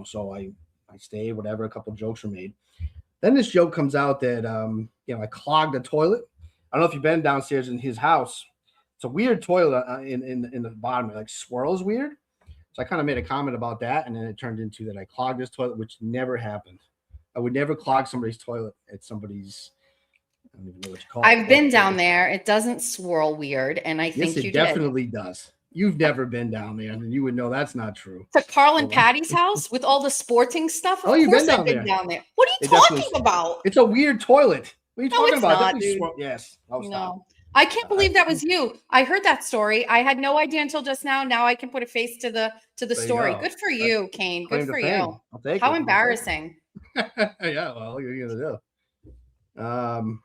[SPEAKER 1] so I stayed. Whatever, a couple jokes were made. Then this joke comes out that I clogged the toilet. I don't know if you've been downstairs in his house. It's a weird toilet in the bottom. It like swirls weird. So I kind of made a comment about that, and then it turned into that I clogged this toilet, which never happened. I would never clog somebody's toilet at somebody's. I don't even know what you call it.
[SPEAKER 2] I've been down there. It doesn't swirl weird, and I
[SPEAKER 1] Yes,
[SPEAKER 2] think
[SPEAKER 1] it
[SPEAKER 2] you did.
[SPEAKER 1] definitely does. You've never been down there, and you would know that's not true.
[SPEAKER 2] To Carl and
[SPEAKER 1] Hold on.
[SPEAKER 2] Patty's house with all the sporting stuff.
[SPEAKER 1] Oh,
[SPEAKER 2] Of
[SPEAKER 1] you've been
[SPEAKER 2] course, I've
[SPEAKER 1] down
[SPEAKER 2] been
[SPEAKER 1] there.
[SPEAKER 2] down there. What are you
[SPEAKER 1] It
[SPEAKER 2] talking
[SPEAKER 1] definitely.
[SPEAKER 2] about?
[SPEAKER 1] It's a weird toilet. What are you
[SPEAKER 2] No,
[SPEAKER 1] talking
[SPEAKER 2] it's
[SPEAKER 1] about?
[SPEAKER 2] not,
[SPEAKER 1] Definitely
[SPEAKER 2] dude.
[SPEAKER 1] yes. Oh, stop.
[SPEAKER 2] No, I can't believe that was you. I heard that story. I had no idea until just now. Now I can put a face to the
[SPEAKER 1] There you
[SPEAKER 2] story.
[SPEAKER 1] go.
[SPEAKER 2] Good for
[SPEAKER 1] That's
[SPEAKER 2] you, Kane. Good
[SPEAKER 1] claim to
[SPEAKER 2] for you.
[SPEAKER 1] fame. I'll take
[SPEAKER 2] How
[SPEAKER 1] it. I'll take
[SPEAKER 2] embarrassing.
[SPEAKER 1] it. Yeah. Well, what are you gonna do?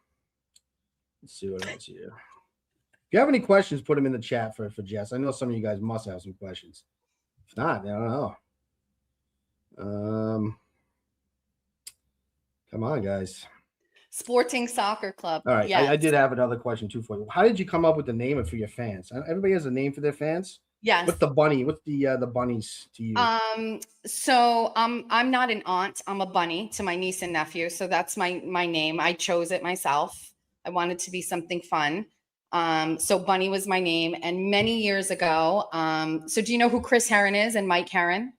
[SPEAKER 1] Let's see what else here. If you have any questions, put them in the chat for Jess. I know some of you guys must have some questions. If not, I don't know. Come on, guys.
[SPEAKER 2] Sporting Soccer Club.
[SPEAKER 1] All right,
[SPEAKER 2] Yes.
[SPEAKER 1] I did have another question too for you. How did you come up with the name for your fans? Everybody has a name for their fans.
[SPEAKER 2] Yes.
[SPEAKER 1] What's the bunny? What's the bunnies to you?
[SPEAKER 2] So I'm not an aunt. I'm a bunny to my niece and nephew. So that's my name. I chose it myself. I wanted to be something fun. So Bunny was my name. And many years ago, so do you know who Chris Herron is and Mike Herron?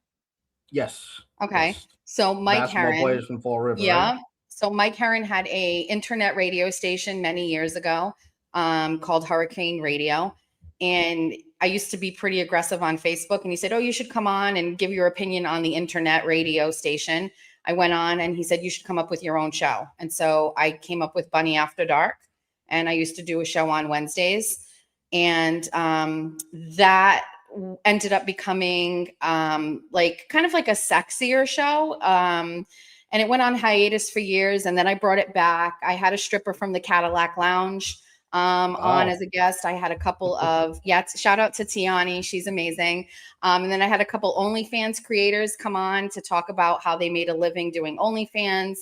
[SPEAKER 1] Yes.
[SPEAKER 2] Okay.
[SPEAKER 1] Yes.
[SPEAKER 2] So Mike
[SPEAKER 1] Basketball
[SPEAKER 2] Herron.
[SPEAKER 1] players from Fall River.
[SPEAKER 2] Yeah.
[SPEAKER 1] Right?
[SPEAKER 2] So Mike Herron had a internet radio station many years ago called Hurricane Radio. And I used to be pretty aggressive on Facebook. And he said, "Oh, you should come on and give your opinion on the internet radio station." I went on and he said, "You should come up with your own show." And so I came up with Bunny After Dark. And I used to do a show on Wednesdays. And that ended up becoming like kind of like a sexier show. And it went on hiatus for years. And then I brought it back. I had a stripper from the Cadillac Lounge on as a guest. I had a couple of, shout out to Tiani. She's amazing. And then I had a couple OnlyFans creators come on to talk about how they made a living doing OnlyFans.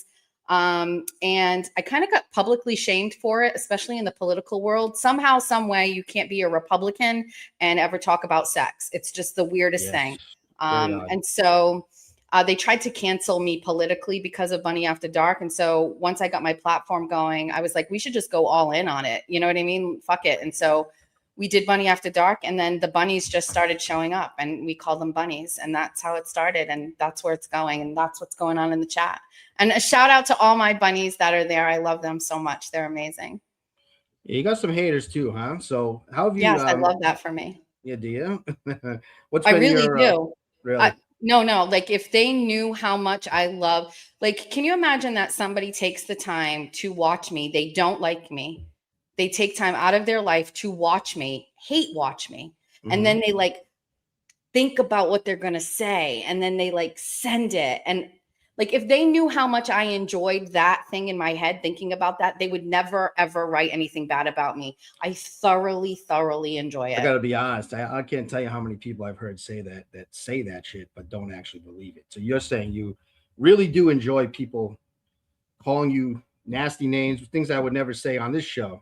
[SPEAKER 2] And I kind of got publicly shamed for it, especially in the political world. Somehow, some way, you can't be a Republican and ever talk about sex. It's just the weirdest thing. And so they tried to cancel me politically because of Bunny After Dark. And so once I got my platform going, I was like, we should just go all in on it. You know what I mean? Fuck it. And so we did Bunny After Dark, and then the bunnies just started showing up, and we called them bunnies. And that's how it started. And that's where it's going. And that's what's going on in the chat. And a shout out to all my bunnies that are there. I love them so much. They're amazing.
[SPEAKER 1] Yeah, you got some haters too, huh? So how have you?
[SPEAKER 2] Yes, I love that for me.
[SPEAKER 1] Yeah, do you?
[SPEAKER 2] I really do.
[SPEAKER 1] Really?
[SPEAKER 2] No, no. Like if they knew how much I love, like, can you imagine that somebody takes the time to watch me? They don't like me. They take time out of their life to watch me, hate watch me. And
[SPEAKER 1] Mhm.
[SPEAKER 2] then they like think about what they're going to say and then they like send it. And like if they knew how much I enjoyed that thing in my head thinking about that, they would never ever write anything bad about me. I thoroughly enjoy
[SPEAKER 1] I
[SPEAKER 2] it.
[SPEAKER 1] gotta be honest. I can't tell you how many people I've heard say that shit, but don't actually believe it. So you're saying you really do enjoy people calling you nasty names, things I would never say on this show.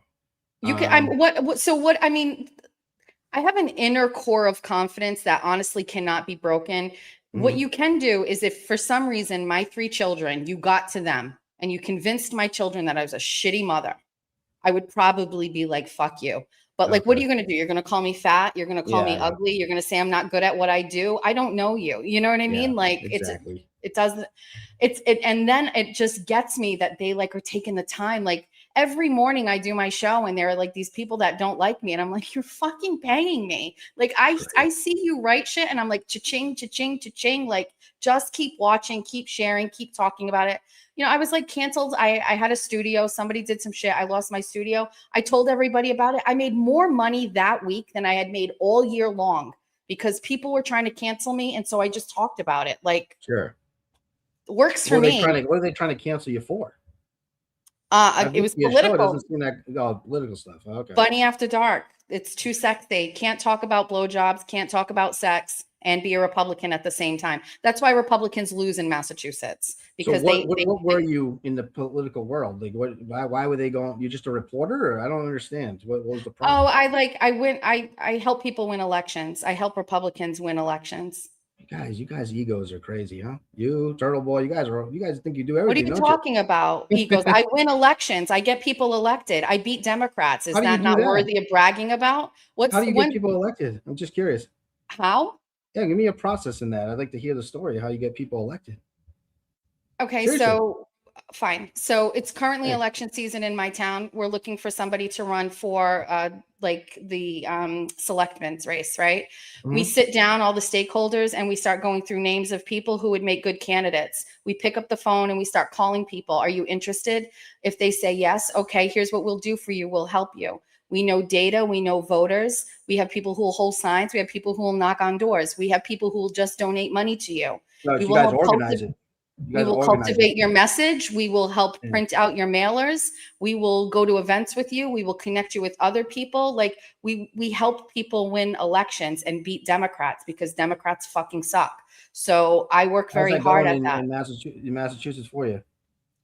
[SPEAKER 2] You can I'm
[SPEAKER 1] Um,
[SPEAKER 2] what so what I mean, I have an inner core of confidence that honestly cannot be broken. What
[SPEAKER 1] mhm.
[SPEAKER 2] you can do is if for some reason my three children, you got to them and you convinced my children that I was a shitty mother, I would probably be like, fuck you. But like, what are
[SPEAKER 1] Okay.
[SPEAKER 2] you going to do? You're going to call me fat. You're going to call me
[SPEAKER 1] Yeah.
[SPEAKER 2] ugly. You're going to say I'm not good at what I do. I don't know you. You know what I
[SPEAKER 1] Yeah.
[SPEAKER 2] mean? Like
[SPEAKER 1] Exactly.
[SPEAKER 2] it doesn't, and then it just gets me that they like are taking the time. Like every morning I do my show and there are like these people that don't like me. And I'm like, you're fucking paying me. Like I
[SPEAKER 1] Right.
[SPEAKER 2] see you write shit and I'm like, cha-ching, cha-ching, cha-ching. Like just keep watching, keep sharing, keep talking about it. I was like canceled. I had a studio. Somebody did some shit. I lost my studio. I told everybody about it. I made more money that week than I had made all year long because people were trying to cancel me. And so I just talked about it. Like,
[SPEAKER 1] Sure.
[SPEAKER 2] works for me.
[SPEAKER 1] What are they trying to cancel you for? I've
[SPEAKER 2] It
[SPEAKER 1] listened
[SPEAKER 2] was
[SPEAKER 1] to your show. It doesn't
[SPEAKER 2] political.
[SPEAKER 1] seem that political stuff. Okay.
[SPEAKER 2] Bunny After Dark. It's too sexy. Can't talk about blowjobs, can't talk about sex, and be a Republican at the same time. That's why Republicans lose in Massachusetts
[SPEAKER 1] So
[SPEAKER 2] because
[SPEAKER 1] what were you in the political world? Like why were they going? You just a reporter, or I don't understand. What was the
[SPEAKER 2] oh,
[SPEAKER 1] problem?
[SPEAKER 2] I help people win elections. I help Republicans win elections.
[SPEAKER 1] You guys egos are crazy, huh? You Turtle Boy, you guys think you do
[SPEAKER 2] What are
[SPEAKER 1] everything,
[SPEAKER 2] you
[SPEAKER 1] don't you?
[SPEAKER 2] talking about? Egos. I win elections. I get people elected. I beat Democrats.
[SPEAKER 1] How
[SPEAKER 2] Is
[SPEAKER 1] do you
[SPEAKER 2] that
[SPEAKER 1] do
[SPEAKER 2] not
[SPEAKER 1] that?
[SPEAKER 2] worthy of bragging about?
[SPEAKER 1] How
[SPEAKER 2] What's
[SPEAKER 1] do you get
[SPEAKER 2] when
[SPEAKER 1] people elected? I'm just curious.
[SPEAKER 2] how?
[SPEAKER 1] Yeah, give me a process in that. I'd like to hear the story of how you get people elected.
[SPEAKER 2] Okay,
[SPEAKER 1] Seriously.
[SPEAKER 2] so fine. So it's currently
[SPEAKER 1] Thanks.
[SPEAKER 2] election season in my town. We're looking for somebody to run for like the selectmen's race, right? We
[SPEAKER 1] Mhm.
[SPEAKER 2] sit down, all the stakeholders, and we start going through names of people who would make good candidates. We pick up the phone and we start calling people. Are you interested? If they say yes, okay, here's what we'll do for you. We'll help you. We know data, we know voters. We have people who will hold signs. We have people who will knock on doors. We have people who will just donate money to you.
[SPEAKER 1] No,
[SPEAKER 2] We
[SPEAKER 1] so you
[SPEAKER 2] will
[SPEAKER 1] guys
[SPEAKER 2] help
[SPEAKER 1] organize
[SPEAKER 2] cultivate.
[SPEAKER 1] it. You
[SPEAKER 2] We
[SPEAKER 1] guys
[SPEAKER 2] will
[SPEAKER 1] organize it.
[SPEAKER 2] cultivate your message. We will help
[SPEAKER 1] Yeah.
[SPEAKER 2] print out your mailers. We will go to events with you. We will connect you with other people. Like we help people win elections and beat Democrats because Democrats fucking suck. So I work
[SPEAKER 1] How's
[SPEAKER 2] very
[SPEAKER 1] that
[SPEAKER 2] hard
[SPEAKER 1] going
[SPEAKER 2] at that.
[SPEAKER 1] In Massachusetts for you?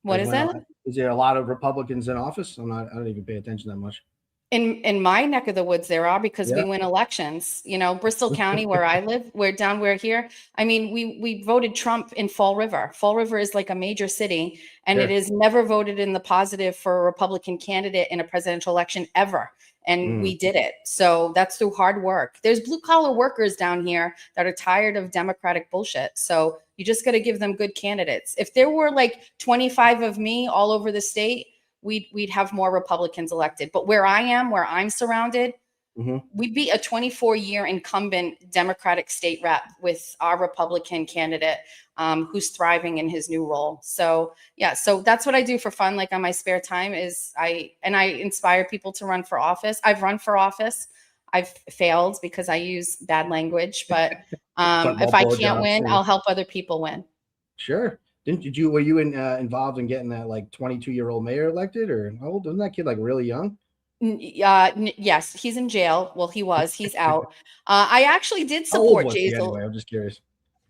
[SPEAKER 2] What
[SPEAKER 1] Like
[SPEAKER 2] is
[SPEAKER 1] when
[SPEAKER 2] it?
[SPEAKER 1] is there a lot of Republicans in office? I don't even pay attention that much.
[SPEAKER 2] In my neck of the woods there are because we
[SPEAKER 1] Yeah.
[SPEAKER 2] win elections. Bristol County where I live, we're here. I mean, we voted Trump in Fall River. Fall River is like a major city and it
[SPEAKER 1] Sure.
[SPEAKER 2] is never voted in the positive for a Republican candidate in a presidential election ever. And
[SPEAKER 1] Mm.
[SPEAKER 2] we did it. So that's through hard work. There's blue collar workers down here that are tired of Democratic bullshit. So you just got to give them good candidates. If there were like 25 of me all over the state, we'd have more Republicans elected. But where I am, where I'm surrounded,
[SPEAKER 1] Hmm.
[SPEAKER 2] we'd be a 24-year incumbent Democratic state rep with our Republican candidate who's thriving in his new role. So yeah, so that's what I do for fun. Like on my spare time is I inspire people to run for office. I've run for office. I've failed because I use bad language, but
[SPEAKER 1] Talk
[SPEAKER 2] if
[SPEAKER 1] about
[SPEAKER 2] I can't
[SPEAKER 1] blowjobs.
[SPEAKER 2] win,
[SPEAKER 1] Yeah.
[SPEAKER 2] I'll help other people win.
[SPEAKER 1] Sure. Did you were you involved in getting that like 22-year-old mayor elected, or how old? Wasn't that kid like really young?
[SPEAKER 2] Yes, he's in jail. Well, he was. He's out. I actually did
[SPEAKER 1] How old
[SPEAKER 2] support
[SPEAKER 1] was he
[SPEAKER 2] Jazel.
[SPEAKER 1] anyway? I'm just curious.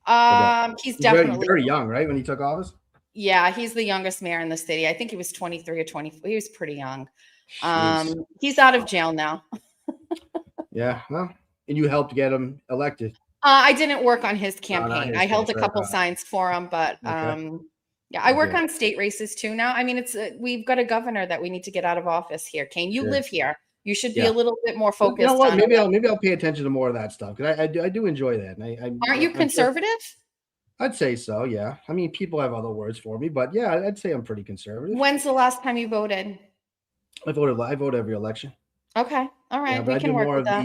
[SPEAKER 1] Forgot.
[SPEAKER 2] He's
[SPEAKER 1] He's
[SPEAKER 2] definitely,
[SPEAKER 1] very young, right? When he took office.
[SPEAKER 2] yeah, he's the youngest mayor in the city. I think he was 23 or 24. He was pretty young.
[SPEAKER 1] Jeez.
[SPEAKER 2] He's out of jail now.
[SPEAKER 1] Yeah. Well, and you helped get him elected.
[SPEAKER 2] I didn't work on his
[SPEAKER 1] No, not
[SPEAKER 2] campaign. I
[SPEAKER 1] his
[SPEAKER 2] held
[SPEAKER 1] case,
[SPEAKER 2] a
[SPEAKER 1] right?
[SPEAKER 2] couple signs for him, but
[SPEAKER 1] Okay.
[SPEAKER 2] yeah, I work
[SPEAKER 1] Good.
[SPEAKER 2] on state races too now. I mean, it's we've got a governor that we need to get out of office here. Kane, you
[SPEAKER 1] Sure.
[SPEAKER 2] live here. You should be a
[SPEAKER 1] Yeah.
[SPEAKER 2] little bit more
[SPEAKER 1] But you know
[SPEAKER 2] focused
[SPEAKER 1] what?
[SPEAKER 2] on
[SPEAKER 1] Maybe I'll pay attention to more of that stuff because I do enjoy that, and
[SPEAKER 2] Aren't you
[SPEAKER 1] I'm sure
[SPEAKER 2] conservative?
[SPEAKER 1] I'd say so. Yeah. I mean, people have other words for me, but yeah, I'd say I'm pretty conservative.
[SPEAKER 2] When's the last time you voted?
[SPEAKER 1] I vote every election.
[SPEAKER 2] Okay. All
[SPEAKER 1] Yeah,
[SPEAKER 2] right.
[SPEAKER 1] but
[SPEAKER 2] We
[SPEAKER 1] I
[SPEAKER 2] can
[SPEAKER 1] do
[SPEAKER 2] work
[SPEAKER 1] more
[SPEAKER 2] with
[SPEAKER 1] of
[SPEAKER 2] that.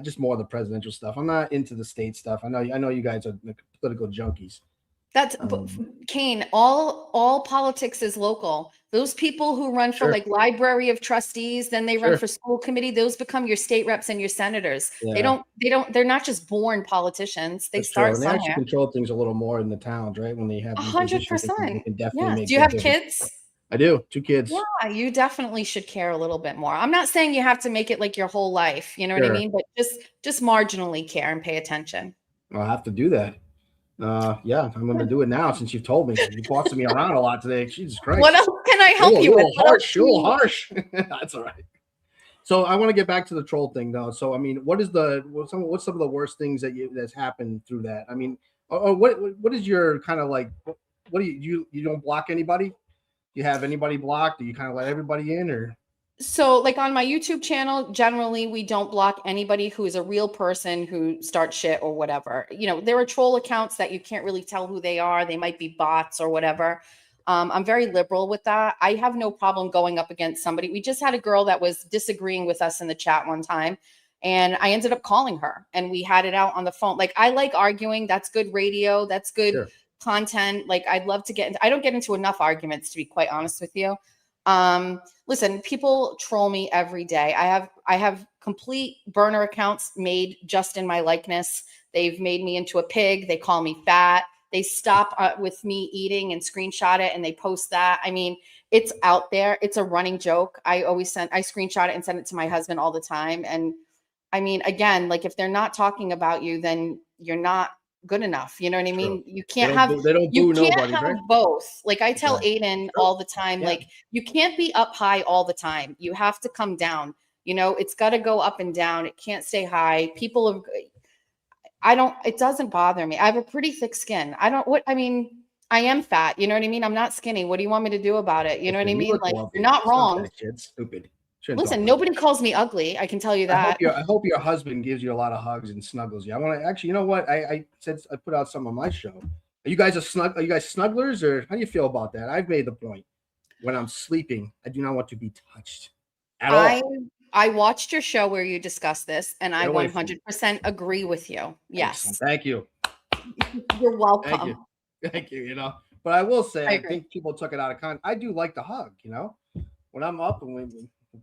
[SPEAKER 1] just more of the presidential stuff. I'm not into the state stuff. I know you guys are like political junkies.
[SPEAKER 2] That's Kane. All politics is local. Those people who run for
[SPEAKER 1] Sure.
[SPEAKER 2] like library of trustees, then they run
[SPEAKER 1] Sure.
[SPEAKER 2] for school committee. Those become your state reps and your senators.
[SPEAKER 1] Yeah.
[SPEAKER 2] They're not just born politicians. They
[SPEAKER 1] That's true.
[SPEAKER 2] start
[SPEAKER 1] And they actually
[SPEAKER 2] somewhere.
[SPEAKER 1] control things a little more in the towns, right? When they have these positions, they
[SPEAKER 2] 100%.
[SPEAKER 1] can definitely
[SPEAKER 2] Yes.
[SPEAKER 1] make
[SPEAKER 2] Do you
[SPEAKER 1] big
[SPEAKER 2] have
[SPEAKER 1] difference.
[SPEAKER 2] kids?
[SPEAKER 1] I do. 2 kids.
[SPEAKER 2] Yeah, you definitely should care a little bit more. I'm not saying you have to make it like your whole life, you know what I
[SPEAKER 1] Sure.
[SPEAKER 2] mean? But just marginally care and pay attention.
[SPEAKER 1] I'll have to do that. Yeah, I'm going to do it now since you've told me. You're bossing me around a lot today. Jesus Christ.
[SPEAKER 2] What else can I help you
[SPEAKER 1] You're
[SPEAKER 2] with?
[SPEAKER 1] a little harsh. You're a little harsh. That's all right. So I want to get back to the troll thing, though. So I mean, what's some of the worst things that's happened through that? I mean, or what is your kind of like? What do you don't block anybody? Do you have anybody blocked? Do you kind of let everybody in, or?
[SPEAKER 2] So, like on my YouTube channel, generally we don't block anybody who is a real person who starts shit or whatever. You know, there are troll accounts that you can't really tell who they are. They might be bots or whatever. I'm very liberal with that. I have no problem going up against somebody. We just had a girl that was disagreeing with us in the chat one time, and I ended up calling her and we had it out on the phone. Like, I like arguing. That's good radio. That's good
[SPEAKER 1] Sure.
[SPEAKER 2] content. Like, I'd love to I don't get into enough arguments, to be quite honest with you. Listen, people troll me every day. I have complete burner accounts made just in my likeness. They've made me into a pig. They call me fat. They stop with me eating and screenshot it and they post that. I mean, it's out there. It's a running joke. I screenshot it and send it to my husband all the time. And I mean, again, like if they're not talking about you, then you're not good enough. You know what I mean? You can't
[SPEAKER 1] They don't boo nobody, right?
[SPEAKER 2] both. Like I tell
[SPEAKER 1] Exactly.
[SPEAKER 2] Aiden all the time,
[SPEAKER 1] Yeah.
[SPEAKER 2] like you can't be up high all the time. You have to come down. You know, it's got to go up and down. It can't stay high. It doesn't bother me. I have a pretty thick skin. I am fat. You know what I mean? I'm not skinny. What do you want me to do about it? You know what I mean? Like, you're not wrong.
[SPEAKER 1] It's stupid.
[SPEAKER 2] Listen, nobody calls me ugly. I can tell you that.
[SPEAKER 1] I hope your husband gives you a lot of hugs and snuggles you. I want to actually, you know what? I said I put out some on my show. Are you guys snugglers, or how do you feel about that? I've made the point when I'm sleeping, I do not want to be touched at all.
[SPEAKER 2] I watched your show where you discussed this, and I
[SPEAKER 1] Get away from
[SPEAKER 2] 100% agree with you. Yes.
[SPEAKER 1] Excellent. Thank you.
[SPEAKER 2] You're welcome.
[SPEAKER 1] Thank you. You know, but I will say,
[SPEAKER 2] I
[SPEAKER 1] I
[SPEAKER 2] agree.
[SPEAKER 1] think people took it out of context. I do like the hug. You know, when I'm up and with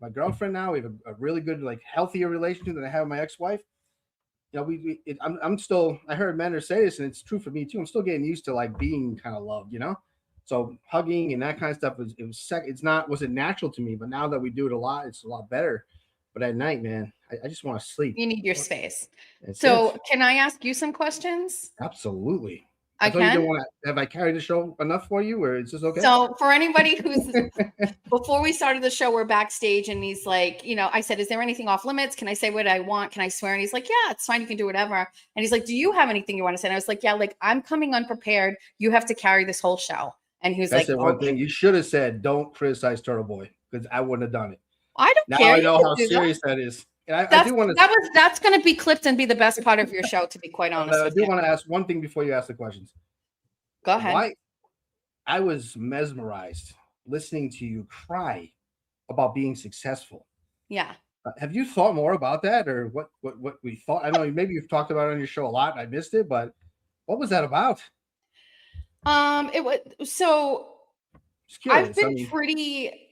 [SPEAKER 1] my girlfriend now, we have a really good, like, healthier relationship than I have with my ex-wife. You know, I'm still. I heard men say this, and it's true for me too. I'm still getting used to like being kind of loved. You know, so hugging and that kind of stuff wasn't natural to me. But now that we do it a lot, it's a lot better. But at night, man, I just want to sleep.
[SPEAKER 2] You need your space.
[SPEAKER 1] That's
[SPEAKER 2] So,
[SPEAKER 1] it.
[SPEAKER 2] can I ask you some questions?
[SPEAKER 1] Absolutely.
[SPEAKER 2] I can.
[SPEAKER 1] Have I carried the show enough for you, or is this okay?
[SPEAKER 2] So, for anybody who's before we started the show, we're backstage, and he's like, you know, I said, "Is there anything off limits? Can I say what I want? Can I swear?" And he's like, "Yeah, it's fine. You can do whatever." And he's like, "Do you have anything you want to say?" And I was like, "Yeah, like I'm coming unprepared. You have to carry this whole show." And he was
[SPEAKER 1] I
[SPEAKER 2] like,
[SPEAKER 1] said one thing. You should have said, "Don't criticize Turtle Boy," because I wouldn't have done it.
[SPEAKER 2] I don't
[SPEAKER 1] Now
[SPEAKER 2] care.
[SPEAKER 1] I know
[SPEAKER 2] You
[SPEAKER 1] how
[SPEAKER 2] can do that.
[SPEAKER 1] serious that is. And I do want to.
[SPEAKER 2] That's going to be clipped and be the best part of your show, to be quite honest
[SPEAKER 1] I
[SPEAKER 2] with
[SPEAKER 1] do
[SPEAKER 2] you.
[SPEAKER 1] want to ask one thing before you ask the questions.
[SPEAKER 2] Go ahead.
[SPEAKER 1] Why? I was mesmerized listening to you cry about being successful.
[SPEAKER 2] Yeah.
[SPEAKER 1] Have you thought more about that, or what we thought? I know maybe you've talked about it on your show a lot. I missed it, but what was that about?
[SPEAKER 2] It was so.
[SPEAKER 1] Just curious.
[SPEAKER 2] I've been pretty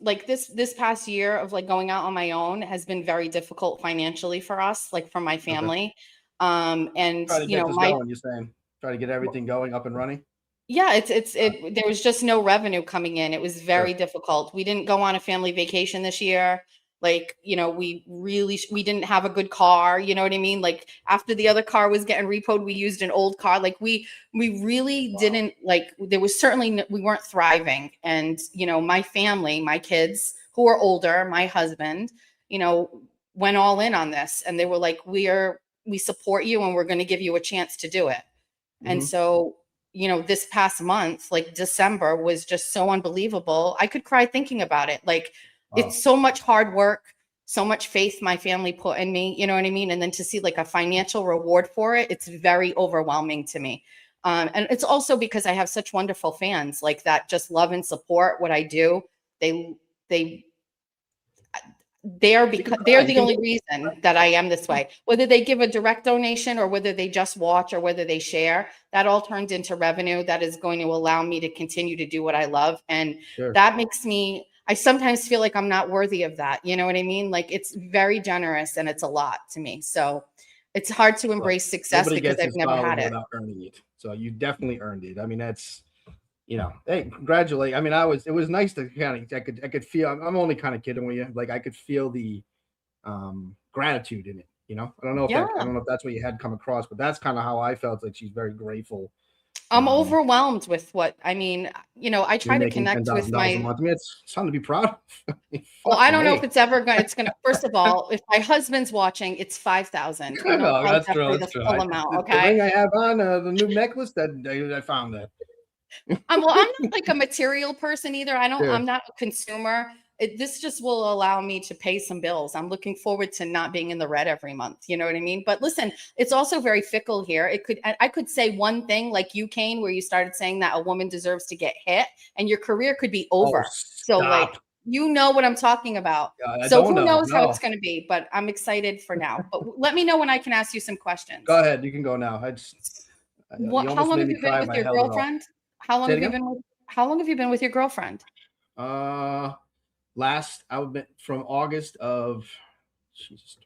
[SPEAKER 2] like this past year of like going out on my own has been very difficult financially for us, like for my family. And
[SPEAKER 1] Try to
[SPEAKER 2] you
[SPEAKER 1] get
[SPEAKER 2] know,
[SPEAKER 1] this going. You're saying try to get everything going up and running.
[SPEAKER 2] yeah, there was just no revenue coming in. It was very difficult. We didn't go on a family vacation this year. Like, you know, we didn't have a good car. You know what I mean? Like after the other car was getting repoed, we used an old car. Like we really didn't like, there was certainly, we weren't thriving. And, you know, my family, my kids who are older, my husband, you know, went all in on this and they were like, we support you and we're going to give you a chance to do it. And so, you know, this past month, like December was just so unbelievable. I could cry thinking about it. Like it's so much hard work, so much faith my family put in me, you know what I mean? And then to see like a financial reward for it, it's very overwhelming to me. And it's also because I have such wonderful fans like that just love and support what I do. They they're the only reason that I am this way. Whether they give a direct donation or whether they just watch or whether they share, that all turns into revenue that is going to allow me to continue to do what I love. And
[SPEAKER 1] Sure.
[SPEAKER 2] that makes me, I sometimes feel like I'm not worthy of that. You know what I mean? Like, it's very generous and it's a lot to me. So it's hard to embrace success
[SPEAKER 1] Nobody
[SPEAKER 2] because
[SPEAKER 1] gets
[SPEAKER 2] I've
[SPEAKER 1] this
[SPEAKER 2] never had
[SPEAKER 1] following
[SPEAKER 2] it.
[SPEAKER 1] without earning it. So you definitely earned it. I mean, that's, you know, hey, congratulate. I mean, it was nice to kind of, I could feel, I'm only kind of kidding with you. Like, I could feel the gratitude in it. You know, I don't know if that's what you had come across, but that's kind of how I felt. Like, she's very grateful.
[SPEAKER 2] I'm overwhelmed with what, I mean, you know, I try to
[SPEAKER 1] Making
[SPEAKER 2] connect with
[SPEAKER 1] $10,000 a
[SPEAKER 2] my,
[SPEAKER 1] month. I mean, it's something to be proud of.
[SPEAKER 2] well, I don't know if
[SPEAKER 1] Hey.
[SPEAKER 2] it's ever going, first of all, if my husband's watching, it's 5,000. You know,
[SPEAKER 1] No, that's true.
[SPEAKER 2] definitely
[SPEAKER 1] That's
[SPEAKER 2] the
[SPEAKER 1] true.
[SPEAKER 2] full amount.
[SPEAKER 1] The
[SPEAKER 2] Okay.
[SPEAKER 1] ring I have on, the new necklace, that I found that.
[SPEAKER 2] I'm not like a material person either.
[SPEAKER 1] Sure.
[SPEAKER 2] I'm not a consumer. This just will allow me to pay some bills. I'm looking forward to not being in the red every month. You know what I mean? But listen, it's also very fickle here. I could say one thing like you, Kane, where you started saying that a woman deserves to get hit and your career could be over. So like, you know what I'm talking about. So who knows how it's going to be, but I'm excited for now. But let me know when I can ask you some questions.
[SPEAKER 1] Go ahead. You can go now.
[SPEAKER 2] How long have you been with your girlfriend? How long have you been with your girlfriend?
[SPEAKER 1] I've been from August of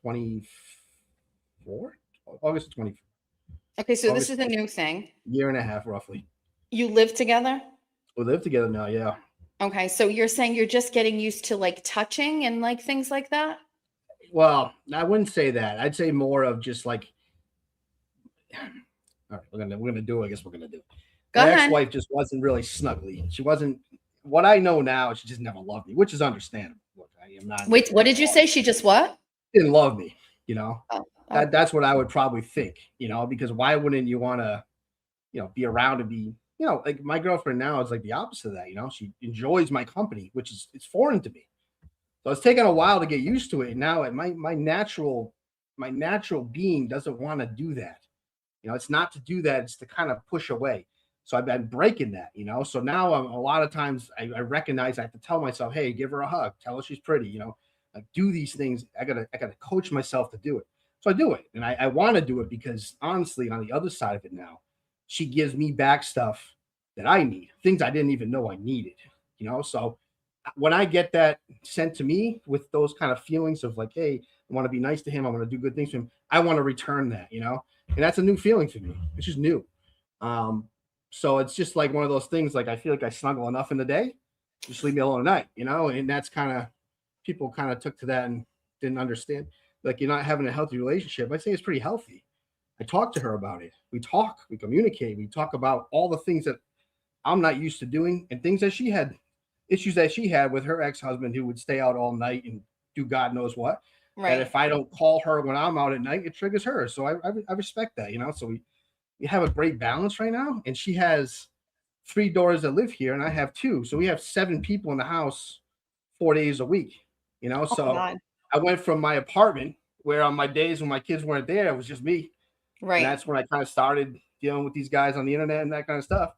[SPEAKER 1] 24, August of 24.
[SPEAKER 2] Okay, so this is a new thing.
[SPEAKER 1] Year and a half, roughly.
[SPEAKER 2] You live together?
[SPEAKER 1] We live together now, yeah.
[SPEAKER 2] Okay, so you're saying you're just getting used to like touching and like things like that?
[SPEAKER 1] Well, I wouldn't say that. I'd say more of just like, all right, we're gonna do it. I guess we're gonna do it. My ex-wife just wasn't really snuggly. She wasn't. What I know now, she just never loved me, which is understandable. Look, I am not.
[SPEAKER 2] Wait, what did you say? She just what?
[SPEAKER 1] Didn't love me. You know, that's what I would probably think. You know, because why wouldn't you want to, you know, be around and be, you know, like my girlfriend now is like the opposite of that. You know, she enjoys my company, which is it's foreign to me. So it's taken a while to get used to it. Now, my natural being doesn't want to do that. You know, it's not to do that. It's to kind of push away. So I've been breaking that, you know. So now a lot of times I recognize I have to tell myself, hey, give her a hug, tell her she's pretty, you know, like do these things. I gotta coach myself to do it. So I do it, and I want to do it because honestly, on the other side of it now, she gives me back stuff that I need, things I didn't even know I needed, you know. So when I get that sent to me with those kind of feelings of like, hey, I want to be nice to him, I want to do good things for him, I want to return that, you know, and that's a new feeling for me. It's just new. So it's just like one of those things, like I feel like I snuggle enough in the day, just leave me alone at night, you know? And that's kind of, people kind of took to that and didn't understand. Like, you're not having a healthy relationship. I think it's pretty healthy. I talk to her about it. We talk, we communicate, we talk about all the things that I'm not used to doing and things that she had, issues that she had with her ex-husband who would stay out all night and do God knows what. Right. And if I don't call her when I'm out at night, it triggers her. So I respect that, you know? So we have a great balance right now, and she has 3 daughters that live here and I have 2, so we have 7 people in the house 4 days a week, you know. So I went from my apartment where on my days when my kids weren't there, it was just me, right? And that's when I kind of started dealing with these guys on the internet and that kind of stuff.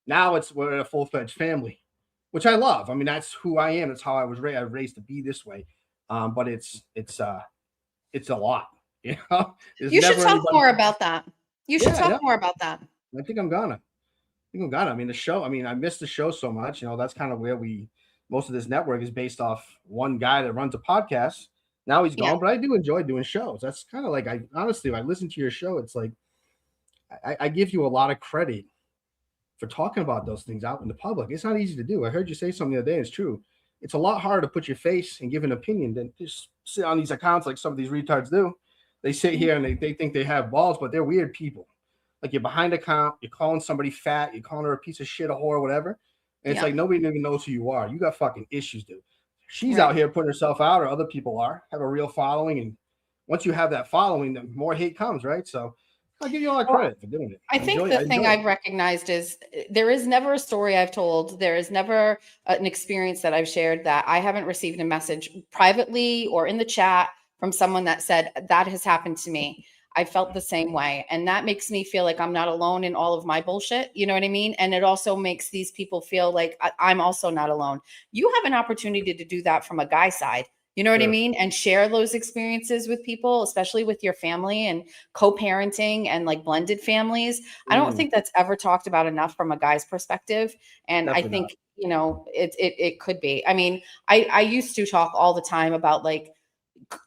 [SPEAKER 1] Now we're a full-fledged family, which I love. I mean, that's who I am. That's how I was raised to be this way. But it's a lot, you know.
[SPEAKER 2] You should talk more about that. You should talk more about that.
[SPEAKER 1] I think I'm gonna. I mean, the show, I mean, I miss the show so much. You know, that's kind of where most of this network is based off one guy that runs a podcast. Now he's gone, but I do enjoy doing shows. That's kind of like, honestly, when I listen to your show, it's like, I give you a lot of credit for talking about those things out in the public. It's not easy to do. I heard you say something the other day. It's true. It's a lot harder to put your face and give an opinion than just sit on these accounts like some of these retards do. They sit here and they think they have balls, but they're weird people. Like, you're behind account, you're calling somebody fat, you're calling her a piece of shit, a whore, whatever. And it's like nobody even knows who you are. You got fucking issues, dude. She's out here putting herself out, or other people have a real following. And once you have that following, the more hate comes, right? So I'll give you all the credit for doing it.
[SPEAKER 2] I think the thing I've recognized is there is never a story I've told. There is never an experience that I've shared that I haven't received a message privately or in the chat from someone that said that has happened to me. I felt the same way. And that makes me feel like I'm not alone in all of my bullshit. You know what I mean? And it also makes these people feel like I'm also not alone. You have an opportunity to do that from a guy side. You know what I
[SPEAKER 1] Sure.
[SPEAKER 2] mean? And share those experiences with people, especially with your family and co-parenting and like blended families. I don't
[SPEAKER 1] Mm,
[SPEAKER 2] think that's ever talked about enough from a guy's perspective. And I
[SPEAKER 1] definitely not.
[SPEAKER 2] think, it could be. I mean, I used to talk all the time about like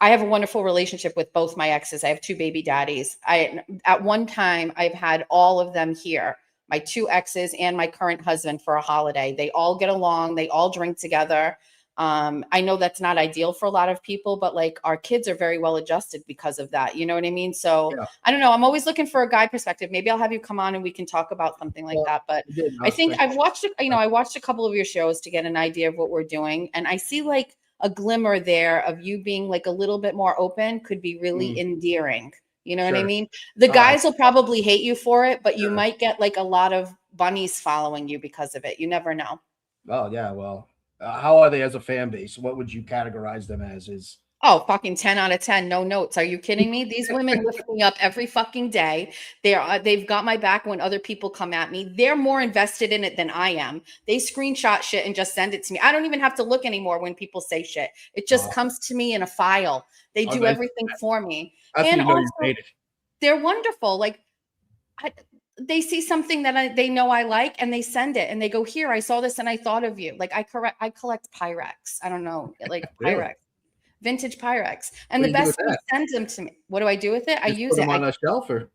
[SPEAKER 2] I have a wonderful relationship with both my exes. I have two baby daddies. At one time I've had all of them here, my two exes and my current husband for a holiday. They all get along, they all drink together. I know that's not ideal for a lot of people, but like our kids are very well adjusted because of that. You know what I mean? So
[SPEAKER 1] Yeah.
[SPEAKER 2] I don't know. I'm always looking for a guy perspective. Maybe I'll have you come on and we can talk about something like
[SPEAKER 1] Well,
[SPEAKER 2] that. But
[SPEAKER 1] you did.
[SPEAKER 2] I think I've watched it, I watched a couple of your shows to get an idea of what we're doing. And I see like a glimmer there of you being like a little bit more open could be really
[SPEAKER 1] Mm,
[SPEAKER 2] endearing. You know what I
[SPEAKER 1] sure.
[SPEAKER 2] mean? The
[SPEAKER 1] Oh,
[SPEAKER 2] guys will probably hate you for it, but you
[SPEAKER 1] sure.
[SPEAKER 2] might get like a lot of bunnies following you because of it. You never know.
[SPEAKER 1] Oh, yeah. Well, how are they as a fan base? What would you categorize them as? Is
[SPEAKER 2] Oh, fucking 10 out of 10. No notes. Are you kidding me? These women lift me up every fucking day. They've got my back when other people come at me. They're more invested in it than I am. They screenshot shit and just send it to me. I don't even have to look anymore when people say shit. It just
[SPEAKER 1] wow.
[SPEAKER 2] comes to me in a file. They
[SPEAKER 1] Oh,
[SPEAKER 2] do everything for me.
[SPEAKER 1] that's when
[SPEAKER 2] And
[SPEAKER 1] you know you
[SPEAKER 2] also,
[SPEAKER 1] made it.
[SPEAKER 2] they're wonderful. Like I, they see something that they know I like and they send it and they go, "Here, I saw this and I thought of you." Like I collect Pyrex. I don't know, like
[SPEAKER 1] Really?
[SPEAKER 2] Pyrex, vintage Pyrex. And
[SPEAKER 1] What
[SPEAKER 2] the
[SPEAKER 1] do you do with
[SPEAKER 2] best thing
[SPEAKER 1] that?
[SPEAKER 2] sends them to me. What do I do with it? I
[SPEAKER 1] Just put
[SPEAKER 2] use it.
[SPEAKER 1] them on a shelf, or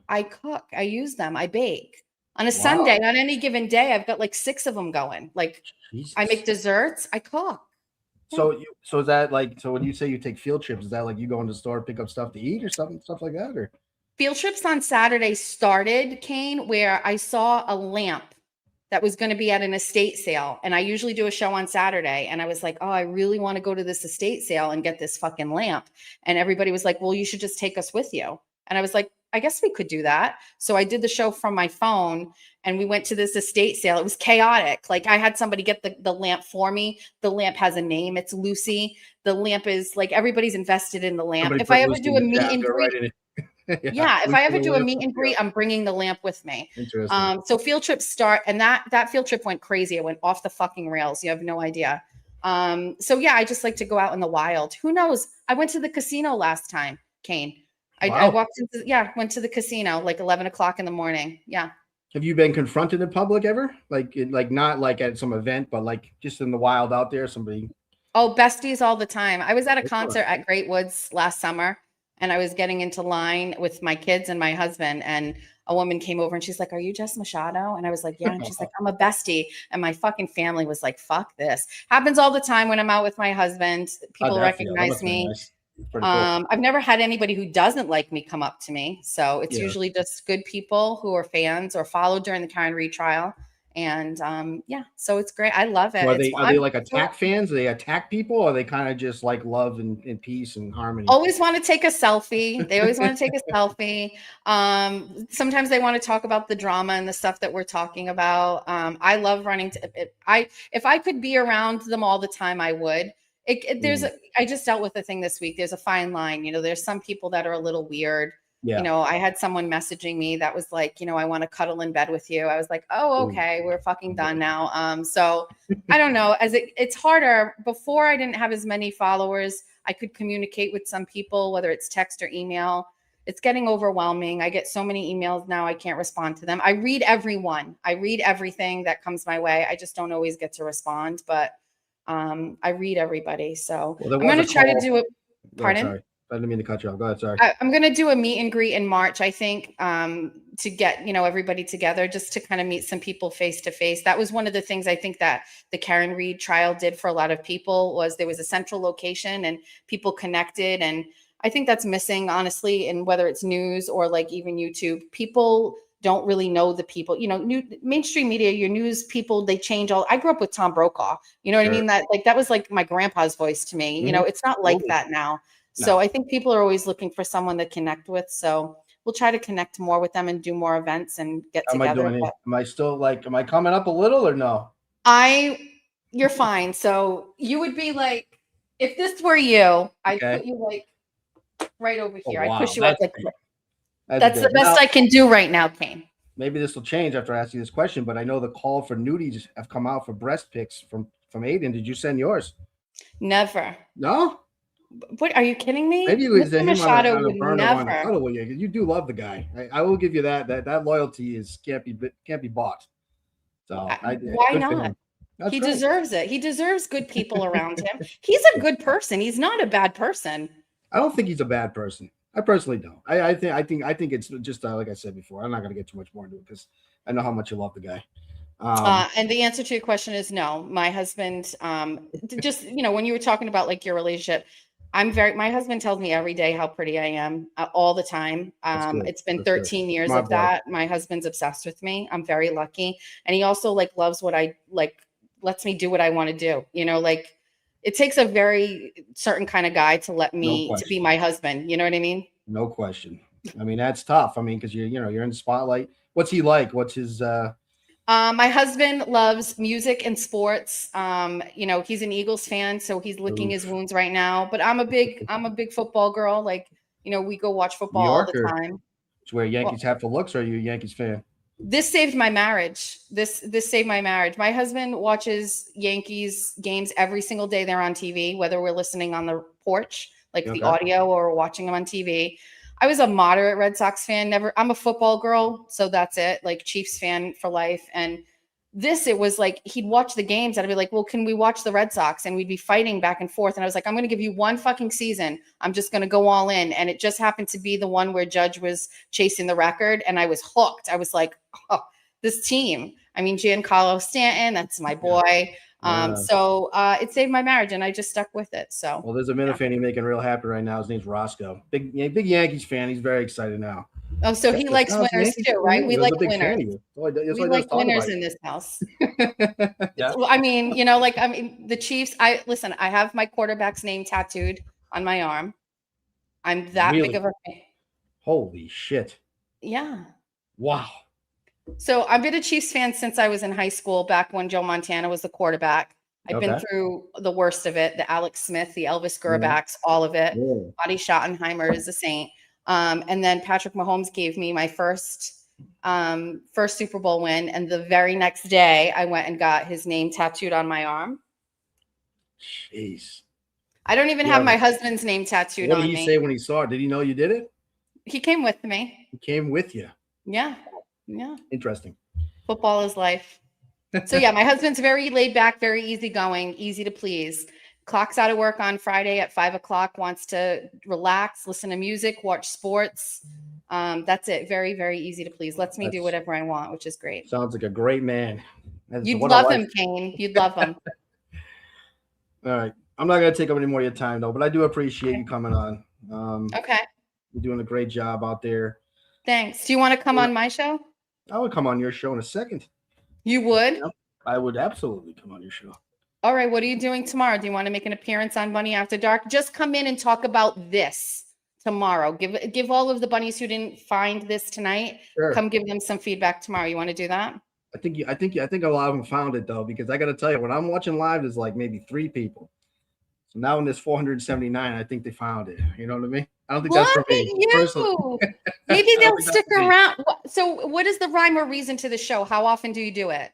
[SPEAKER 2] I cook. I use them. I bake. On a
[SPEAKER 1] wow,
[SPEAKER 2] Sunday, on any given day, I've got like 6 of them going. Like I
[SPEAKER 1] Jesus.
[SPEAKER 2] make desserts, I cook. Yeah.
[SPEAKER 1] So is that like, so when you say you take field trips, is that like you go in the store, pick up stuff to eat or something, stuff like that, or
[SPEAKER 2] Field trips on Saturday started, Kane, where I saw a lamp that was going to be at an estate sale. And I usually do a show on Saturday. And I was like, oh, I really want to go to this estate sale and get this fucking lamp. And everybody was like, well, you should just take us with you. And I was like, I guess we could do that. So I did the show from my phone and we went to this estate sale. It was chaotic. Like I had somebody get the lamp for me. The lamp has a name. It's Lucy. The lamp is like everybody's invested in the lamp.
[SPEAKER 1] somebody
[SPEAKER 2] If I
[SPEAKER 1] put
[SPEAKER 2] ever
[SPEAKER 1] Lucy in
[SPEAKER 2] do a
[SPEAKER 1] the chat,
[SPEAKER 2] meet and
[SPEAKER 1] go
[SPEAKER 2] greet,
[SPEAKER 1] right in it. Yeah,
[SPEAKER 2] yeah, if
[SPEAKER 1] Lucy
[SPEAKER 2] I ever
[SPEAKER 1] the
[SPEAKER 2] do a
[SPEAKER 1] lamp.
[SPEAKER 2] meet and
[SPEAKER 1] Yeah,
[SPEAKER 2] greet, I'm bringing the lamp with me.
[SPEAKER 1] interesting.
[SPEAKER 2] So field trips start, and that field trip went crazy. It went off the fucking rails. You have no idea. So yeah, I just like to go out in the wild. Who knows? I went to the casino last time, Kane. I
[SPEAKER 1] Wow.
[SPEAKER 2] walked into, yeah, went to the casino like 11 o'clock in the morning. Yeah.
[SPEAKER 1] Have you been confronted in public ever? Like not like at some event, but like just in the wild out there, somebody.
[SPEAKER 2] Oh, besties all the time. I was at a
[SPEAKER 1] Oh,
[SPEAKER 2] concert at Great Woods last summer and I was getting into line with my kids and my husband and a woman came over and she's like, "Are you Jess Machado?" And I was like, "Yeah." And she's like, "I'm a bestie." And my fucking family was like, "Fuck this." Happens all the time when I'm out with my husband. People
[SPEAKER 1] definitely. Yeah, that
[SPEAKER 2] recognize
[SPEAKER 1] must be
[SPEAKER 2] me.
[SPEAKER 1] nice. Pretty cool.
[SPEAKER 2] I've never had anybody who doesn't like me come up to me. So it's
[SPEAKER 1] Yeah.
[SPEAKER 2] usually just good people who are fans or followed during the Karen Reed trial. And yeah, so it's great. I love it.
[SPEAKER 1] So
[SPEAKER 2] It's
[SPEAKER 1] are they
[SPEAKER 2] I'm
[SPEAKER 1] like attack fans? Do they attack people, or are they kind of just like love and peace and harmony?
[SPEAKER 2] always want to take a selfie. They always want to take a selfie. Sometimes they want to talk about the drama and the stuff that we're talking about. I love running if I could be around them all the time, I would.
[SPEAKER 1] Mm,
[SPEAKER 2] I just dealt with the thing this week. There's a fine line. There's some people that are a little weird.
[SPEAKER 1] yeah.
[SPEAKER 2] I had someone messaging me that was like, I want to cuddle in bed with you. I was like, oh,
[SPEAKER 1] Ooh,
[SPEAKER 2] okay, we're fucking
[SPEAKER 1] boy.
[SPEAKER 2] done now. So I don't know. It's harder. Before I didn't have as many followers. I could communicate with some people, whether it's text or email. It's getting overwhelming. I get so many emails now, I can't respond to them. I read everyone. I read everything that comes my way. I just don't always get to respond, but I read everybody. So
[SPEAKER 1] Well, there
[SPEAKER 2] I'm
[SPEAKER 1] was
[SPEAKER 2] going
[SPEAKER 1] a
[SPEAKER 2] to try to
[SPEAKER 1] call.
[SPEAKER 2] do it.
[SPEAKER 1] Go ahead,
[SPEAKER 2] Pardon?
[SPEAKER 1] sorry. I didn't mean to cut you off. Go ahead, sorry.
[SPEAKER 2] I'm going to do a meet and greet in March, I think, to get, everybody together just to kind of meet some people face to face. That was one of the things I think that the Karen Reed trial did for a lot of people was there was a central location and people connected. And I think that's missing, honestly, and whether it's news or like even YouTube, people don't really know the people, mainstream media, your news people, they change all. I grew up with Tom Brokaw. You know what I
[SPEAKER 1] Sure.
[SPEAKER 2] mean? That was like my grandpa's voice to me.
[SPEAKER 1] Mhm.
[SPEAKER 2] It's not like
[SPEAKER 1] Totally.
[SPEAKER 2] that now. So
[SPEAKER 1] No.
[SPEAKER 2] I think people are always looking for someone to connect with. So we'll try to connect more with them and do more events and get
[SPEAKER 1] How am I
[SPEAKER 2] together.
[SPEAKER 1] doing here?
[SPEAKER 2] But
[SPEAKER 1] Am I still like, am I coming up a little or no?
[SPEAKER 2] you're fine. So you would be like, if this were you, I'd
[SPEAKER 1] Okay.
[SPEAKER 2] put you like right over
[SPEAKER 1] Oh,
[SPEAKER 2] here. I'd
[SPEAKER 1] wow.
[SPEAKER 2] push you up
[SPEAKER 1] That's
[SPEAKER 2] like
[SPEAKER 1] big. That's
[SPEAKER 2] that's the
[SPEAKER 1] big.
[SPEAKER 2] best
[SPEAKER 1] Now,
[SPEAKER 2] I can do right now, Kane.
[SPEAKER 1] maybe this will change after I ask you this question, but I know the call for nudies have come out for breast pics from Aiden. Did you send yours?
[SPEAKER 2] Never.
[SPEAKER 1] No?
[SPEAKER 2] What, are you kidding me?
[SPEAKER 1] Maybe it was
[SPEAKER 2] Mr.
[SPEAKER 1] him
[SPEAKER 2] Machado
[SPEAKER 1] on a
[SPEAKER 2] would
[SPEAKER 1] burner one.
[SPEAKER 2] never.
[SPEAKER 1] Oh, yeah, you do love the guy. I will give you that. That loyalty can't be bought. So
[SPEAKER 2] Why
[SPEAKER 1] good for
[SPEAKER 2] not?
[SPEAKER 1] him. That's
[SPEAKER 2] He
[SPEAKER 1] great.
[SPEAKER 2] deserves it. He deserves good people around him. He's a good person. He's not a bad person.
[SPEAKER 1] I don't think he's a bad person. I personally don't. I think it's just like I said before. I'm not going to get too much more into it because I know how much you love the guy.
[SPEAKER 2] And the answer to your question is no. My husband, just, when you were talking about like your relationship, my husband tells me every day how pretty I am all the time.
[SPEAKER 1] That's good.
[SPEAKER 2] It's been
[SPEAKER 1] That's good.
[SPEAKER 2] 13 years
[SPEAKER 1] Smart
[SPEAKER 2] of
[SPEAKER 1] boy.
[SPEAKER 2] that. My husband's obsessed with me. I'm very lucky. And he also like loves what I like, lets me do what I want to do. Like it takes a very certain kind of guy to let me to be my husband. You know what I mean?
[SPEAKER 1] No question. I mean, that's tough. I mean, because you're in the spotlight. What's he like? What's his
[SPEAKER 2] My husband loves music and sports. He's an Eagles fan, so he's licking his wounds right now. But I'm a big football girl. Like, we go watch
[SPEAKER 1] New
[SPEAKER 2] football all the
[SPEAKER 1] Yorker?
[SPEAKER 2] time.
[SPEAKER 1] It's where
[SPEAKER 2] Well,
[SPEAKER 1] Yankees have to look. So are you a Yankees fan?
[SPEAKER 2] this saved my marriage. This saved my marriage. My husband watches Yankees games every single day they're on TV, whether we're listening on the porch, like the audio, or watching them on TV. I was a moderate Red Sox fan. I'm a football girl, so that's it. Like Chiefs fan for life. And it was like he'd watch the games and I'd be like, well, can we watch the Red Sox? And we'd be fighting back and forth. And I was like, I'm going to give you one fucking season. I'm just going to go all in. And it just happened to be the one where Judge was chasing the record. And I was hooked. I was like, oh, this team. I mean, Giancarlo Stanton, that's my boy. So it saved my marriage and I just stuck with it. So,
[SPEAKER 1] well, there's a Minute fan making real happy right now. His name's Roscoe. Big Yankees fan. He's very excited now.
[SPEAKER 2] Oh, so he likes winners too, right? We like winners. We like winners in this house.
[SPEAKER 1] Yeah.
[SPEAKER 2] I mean, the Chiefs, I have my quarterback's name tattooed on my arm. I'm that big of a fan.
[SPEAKER 1] Holy shit.
[SPEAKER 2] Yeah.
[SPEAKER 1] Wow.
[SPEAKER 2] So I've been a Chiefs fan since I was in high school, back when Joe Montana was the quarterback. I've been through the worst of it, the Alex Smith, the Elvis Gerbacks, all of it. Buddy Schottenheimer is a saint. And then Patrick Mahomes gave me my first Super Bowl win. And the very next day I went and got his name tattooed on my arm.
[SPEAKER 1] Jeez.
[SPEAKER 2] I don't even have my husband's name tattooed on me.
[SPEAKER 1] What did he say when he saw it? Did he know you did it?
[SPEAKER 2] He came with me.
[SPEAKER 1] He came with you.
[SPEAKER 2] Yeah. Yeah.
[SPEAKER 1] Interesting.
[SPEAKER 2] Football is life. So yeah, my husband's very laid back, very easygoing, easy to please. Clocks out of work on Friday at 5:00, wants to relax, listen to music, watch sports. That's it. Very, very easy to please. Lets me do whatever I want, which is great.
[SPEAKER 1] Sounds like a great man.
[SPEAKER 2] You'd love him, Kane. You'd love him.
[SPEAKER 1] All right. I'm not going to take up any more of your time, though, but I do appreciate you coming on.
[SPEAKER 2] Okay.
[SPEAKER 1] You're doing a great job out there.
[SPEAKER 2] Thanks. Do you want to come on my show?
[SPEAKER 1] I would come on your show in a second.
[SPEAKER 2] You would?
[SPEAKER 1] Yep. I would absolutely come on your show.
[SPEAKER 2] All right. What are you doing tomorrow? Do you want to make an appearance on Bunny After Dark? Just come in and talk about this tomorrow. Give all of the bunnies who didn't find this tonight. Sure. Come give them some feedback tomorrow. You want to do that?
[SPEAKER 1] I think a lot of them found it though, because I got to tell you, when I'm watching live, there's like maybe 3 people. So now when there's 479, I think they found it. You know what I mean? I don't think that's for me. Personally.
[SPEAKER 2] Maybe they'll stick around. So what is the rhyme or reason to the show? How often do you do it?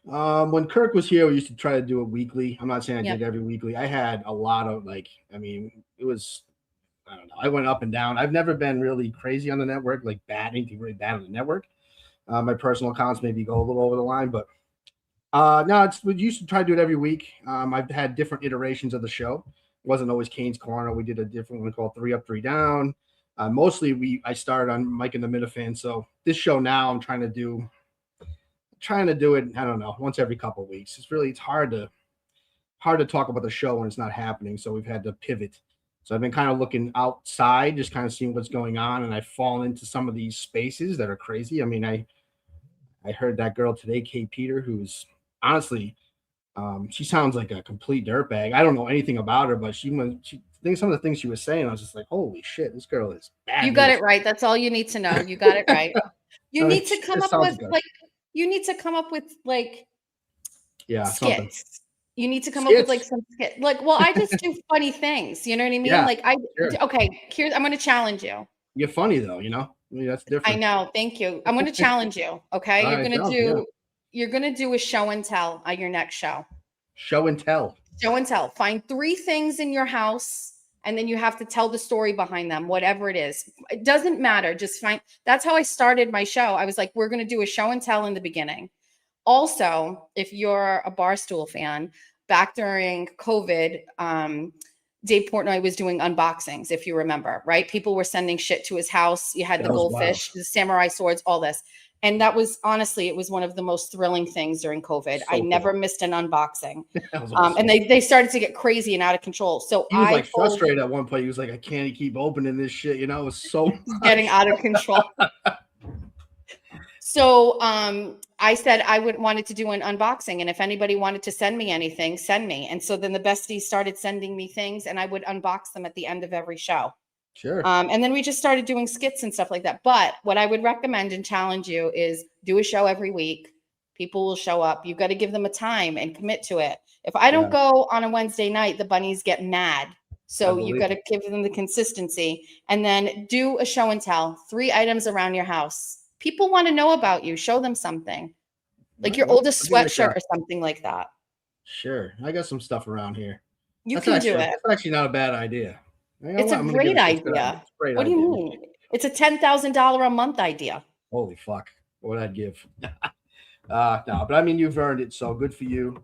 [SPEAKER 1] When Kirk was here, we used to try to do it weekly. I'm not saying I did every weekly. I had a lot of it was, I don't know. I went up and down. I've never been really crazy on the network, like anything really bad on the network. My personal accounts maybe go a little over the line, but no, we used to try to do it every week. I've had different iterations of the show. It wasn't always Kane's Corner. We did a different one called 3 Up, 3 Down. Mostly I started on Mike and the Minifan. So this show now I'm trying to do it, I don't know, once every couple of weeks. It's hard to talk about the show when it's not happening. So we've had to pivot. So I've been kind of looking outside, just kind of seeing what's going on. And I've fallen into some of these spaces that are crazy. I mean, I heard that girl today, Kate Peter, who's honestly, she sounds like a complete dirtbag. I don't know anything about her, but she thinks some of the things she was saying, I was just like, holy shit, this girl is bad.
[SPEAKER 2] You got it right. That's all you need to know. You got it right. You need to come up with skits.
[SPEAKER 1] Something.
[SPEAKER 2] You need to come up with like some skit. Well, I just do funny things. You know what I mean?
[SPEAKER 1] Yeah,
[SPEAKER 2] okay, I'm going to challenge you.
[SPEAKER 1] You're funny though, you know? I mean, that's different.
[SPEAKER 2] I know. Thank you. I'm going to challenge you. Okay. You're going to do a show and tell on your next show.
[SPEAKER 1] Show and tell.
[SPEAKER 2] Show and tell. Find 3 things in your house, and then you have to tell the story behind them, whatever it is. It doesn't matter. Just find. That's how I started my show. I was like, we're going to do a show and tell in the beginning. Also, if you're a Barstool fan, back during COVID, Dave Portnoy was doing unboxings, if you remember, right? People were sending shit to his house. You had the goldfish, the samurai swords, all this. And that was, honestly, it was one of the most thrilling things during COVID. I never missed an unboxing. Awesome. And they started to get crazy and out of control. So
[SPEAKER 1] he was like frustrated at one point. He was like, I can't keep opening this shit. You know, it was so
[SPEAKER 2] getting out of control. So I said I wanted to do an unboxing. And if anybody wanted to send me anything, send me. And so then the besties started sending me things, and I would unbox them at the end of every show.
[SPEAKER 1] Sure.
[SPEAKER 2] And then we just started doing skits and stuff like that. But what I would recommend and challenge you is do a show every week. People will show up. You've got to give them a time and commit to it. If I don't go on a Wednesday night, the bunnies get mad. So you've got to give them the consistency, and then do a show and tell. 3 items around your house. People want to know about you. Show them something, like your oldest sweatshirt or something like that.
[SPEAKER 1] Sure. I got some stuff around here.
[SPEAKER 2] You can do it.
[SPEAKER 1] That's actually not a bad idea.
[SPEAKER 2] It's a great idea. What do you mean? It's a $10,000 a month idea.
[SPEAKER 1] Holy fuck. What would I give? No, but I mean, you've earned it. So good for you.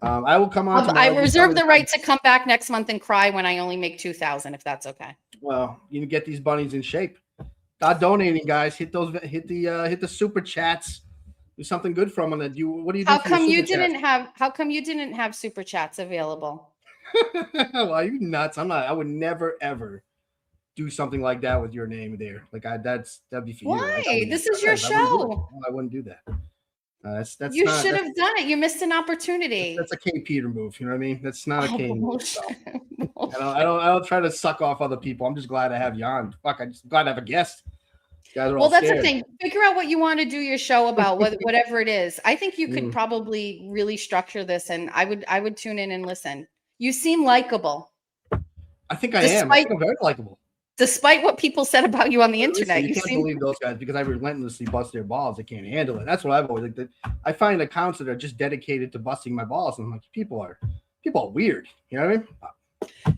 [SPEAKER 1] I will come on.
[SPEAKER 2] I reserve the right to come back next month and cry when I only make $2,000, if that's okay.
[SPEAKER 1] Well, you can get these bunnies in shape. Start donating, guys. Hit the super chats. Do something good from them. What do you do?
[SPEAKER 2] How come you didn't have super chats available?
[SPEAKER 1] Well, are you nuts? I would never ever do something like that with your name there. Like that'd be for you.
[SPEAKER 2] Why? This is your show.
[SPEAKER 1] I wouldn't do that. That's
[SPEAKER 2] you should have done it. You missed an opportunity.
[SPEAKER 1] That's a Kane Peter move. You know what I mean? That's not a Kane move. So. I don't try to suck off other people. I'm just glad to have you on. Fuck, I'm just glad to have a guest. You guys are all
[SPEAKER 2] that's
[SPEAKER 1] scared.
[SPEAKER 2] the thing. Figure out what you want to do your show about, whatever it is. I think you could probably really structure this, and I would tune in and listen. You seem likable.
[SPEAKER 1] I think I am. I think I'm very likable.
[SPEAKER 2] Despite what people said about you on the internet.
[SPEAKER 1] You can't believe those guys because I relentlessly bust their balls. They can't handle it. That's what I've always like. I find accounts that are just dedicated to busting my balls. And I'm like, people are weird. You know what I mean?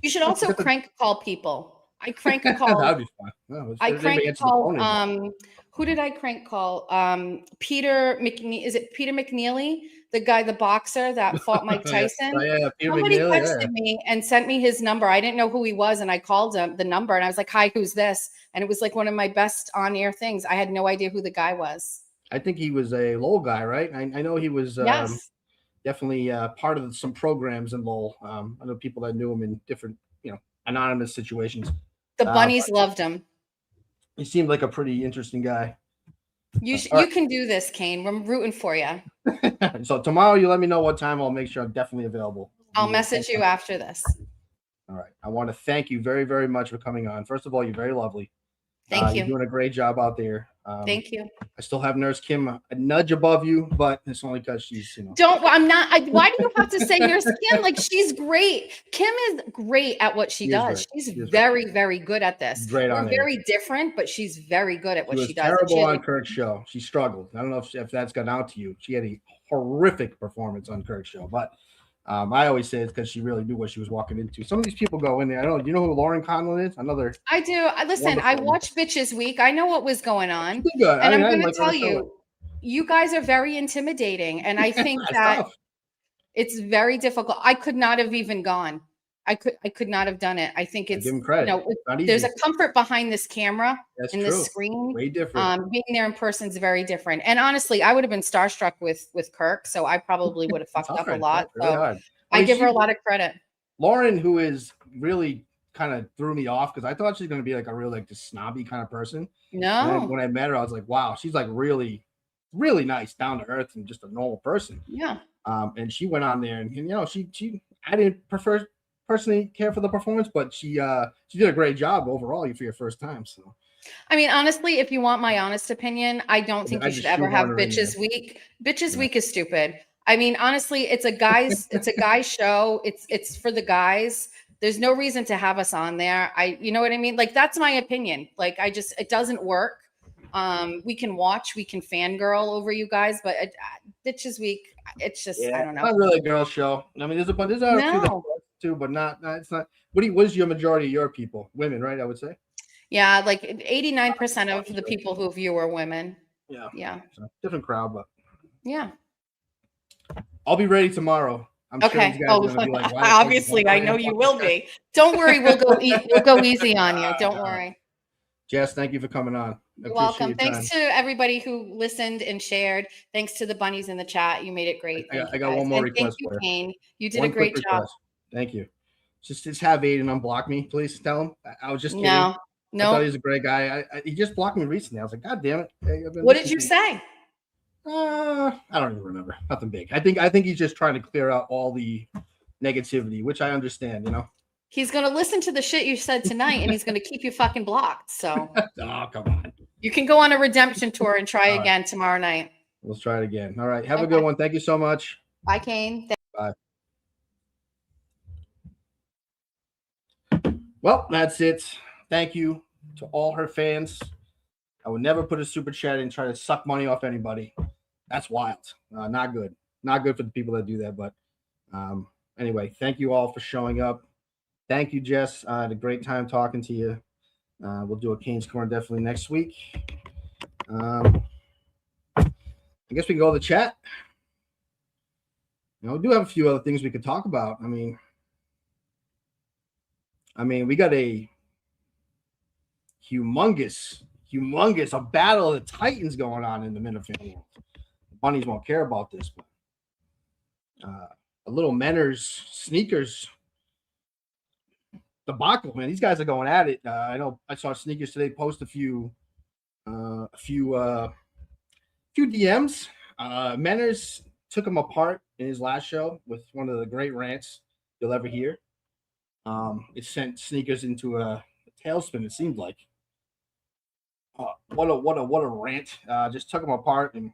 [SPEAKER 2] You should also crank call people. I crank call.
[SPEAKER 1] That'd be fun. No,
[SPEAKER 2] I crank call. Who did I crank call? Peter McNeely. Is it Peter McNeely? The guy, the boxer that fought Mike Tyson. Somebody texted me and sent me his number. I didn't know who he was, and I called him the number, and I was like, "Hi, who's this?" And it was like one of my best on-air things. I had no idea who the guy was.
[SPEAKER 1] I think he was a Lowell guy, right? I know he was definitely part of some programs in Lowell. I know people that knew him in different, anonymous situations.
[SPEAKER 2] The bunnies loved him.
[SPEAKER 1] He seemed like a pretty interesting guy.
[SPEAKER 2] You can do this, Kane. I'm rooting for you.
[SPEAKER 1] So tomorrow, you let me know what time. I'll make sure I'm definitely available.
[SPEAKER 2] I'll message you after this.
[SPEAKER 1] All right. I want to thank you very, very much for coming on. First of all, you're very lovely.
[SPEAKER 2] Thank you.
[SPEAKER 1] You're doing a great job out there.
[SPEAKER 2] Thank you.
[SPEAKER 1] I still have Nurse Kim a nudge above you, but it's only because she's,
[SPEAKER 2] I'm not. Why do you have to say Nurse Kim? Like, she's great. Kim is great at what she does. She's very, very good at this.
[SPEAKER 1] We're
[SPEAKER 2] very different, but she's very good at what she does.
[SPEAKER 1] Terrible on Kirk's show. She struggled. I don't know if that's got out to you. She had a horrific performance on Kirk's show, but I always say it's because she really knew what she was walking into. Some of these people go in there. I don't know. Do you know who Lauren Conlon is? I
[SPEAKER 2] do. Listen, I watched Bitches Week. I know what was going on.
[SPEAKER 1] Good.
[SPEAKER 2] And I'm going to tell you, you guys are very intimidating. And I think that it's very difficult. I could not have even gone. I could not have done it. I think it's,
[SPEAKER 1] give him credit.
[SPEAKER 2] There's a comfort behind this camera and this screen.
[SPEAKER 1] Way different.
[SPEAKER 2] Being there in person is very different. And honestly, I would have been starstruck with Kirk, so I probably would have fucked up a lot.
[SPEAKER 1] Really hard.
[SPEAKER 2] I give her a lot of credit.
[SPEAKER 1] Lauren, who is really kind of threw me off because I thought she's going to be like a real just snobby kind of person.
[SPEAKER 2] No.
[SPEAKER 1] When I met her, I was like, wow, she's like really, really nice, down to earth, and just a normal person.
[SPEAKER 2] Yeah.
[SPEAKER 1] And she went on there, and she I didn't personally care for the performance, but she did a great job overall for your first time. So, I
[SPEAKER 2] mean, honestly, if you want my honest opinion, I don't think you should ever have Bitches Week. Bitches Week is stupid. I mean, honestly, it's a guy's show. It's for the guys. There's no reason to have us on there. You know what I mean? Like, that's my opinion. Like, it doesn't work. We can watch, we can fangirl over you guys, but Bitches Week, it's just, I don't know.
[SPEAKER 1] Not really a girl show. I mean, there's a few that
[SPEAKER 2] No.
[SPEAKER 1] too, but not. It's not. What is your majority of your people? Women, right? I would say.
[SPEAKER 2] Yeah, like 89% of the people who view are women.
[SPEAKER 1] Yeah.
[SPEAKER 2] Yeah.
[SPEAKER 1] So, different crowd, but
[SPEAKER 2] yeah.
[SPEAKER 1] I'll be ready tomorrow. I'm sure
[SPEAKER 2] Okay.
[SPEAKER 1] these guys are gonna be like, "Why
[SPEAKER 2] Obviously, I know you will be. Don't worry, we'll go easy on you. Don't worry.
[SPEAKER 1] Jess, thank you for coming on. I
[SPEAKER 2] You're
[SPEAKER 1] appreciate
[SPEAKER 2] welcome.
[SPEAKER 1] your
[SPEAKER 2] Thanks
[SPEAKER 1] time.
[SPEAKER 2] to everybody who listened and shared. Thanks to the bunnies in the chat. You made it great. Thank
[SPEAKER 1] I
[SPEAKER 2] you
[SPEAKER 1] got
[SPEAKER 2] guys.
[SPEAKER 1] one more
[SPEAKER 2] And thank
[SPEAKER 1] request
[SPEAKER 2] you,
[SPEAKER 1] for you.
[SPEAKER 2] Kane. You did a
[SPEAKER 1] One quick
[SPEAKER 2] great job.
[SPEAKER 1] request. Thank you. Just have Aiden unblock me, please. Tell him. I was just kidding.
[SPEAKER 2] No.
[SPEAKER 1] I thought he was a great guy. He just blocked me recently. I was like, God damn it. Hey,
[SPEAKER 2] what did you say?
[SPEAKER 1] I don't even remember. Nothing big. I think he's just trying to clear out all the negativity, which I understand, you know.
[SPEAKER 2] He's gonna listen to the shit you said tonight and he's gonna keep you fucking blocked. So
[SPEAKER 1] oh, come on.
[SPEAKER 2] You can go on a redemption tour and try again tomorrow night.
[SPEAKER 1] Let's try it again. All right. Have a good one. Thank you so much.
[SPEAKER 2] Bye, Kane.
[SPEAKER 1] Bye. Well, that's it. Thank you to all her fans. I would never put a super chat and try to suck money off anybody. That's wild. Not good. Not good for the people that do that. But anyway, thank you all for showing up. Thank you, Jess. I had a great time talking to you. We'll do a Kane's Corner definitely next week. I guess we can go to the chat. You know, we do have a few other things we could talk about. I mean, we got a humongous a battle of the Titans going on in the Minifan world. The bunnies won't care about this, but a little Menors sneakers debacle, man. These guys are going at it. I know I saw Sneakers today post a few DMs. Menors took him apart in his last show with one of the great rants you'll ever hear. It sent Sneakers into a tailspin. It seemed like. What a rant! Just took him apart, and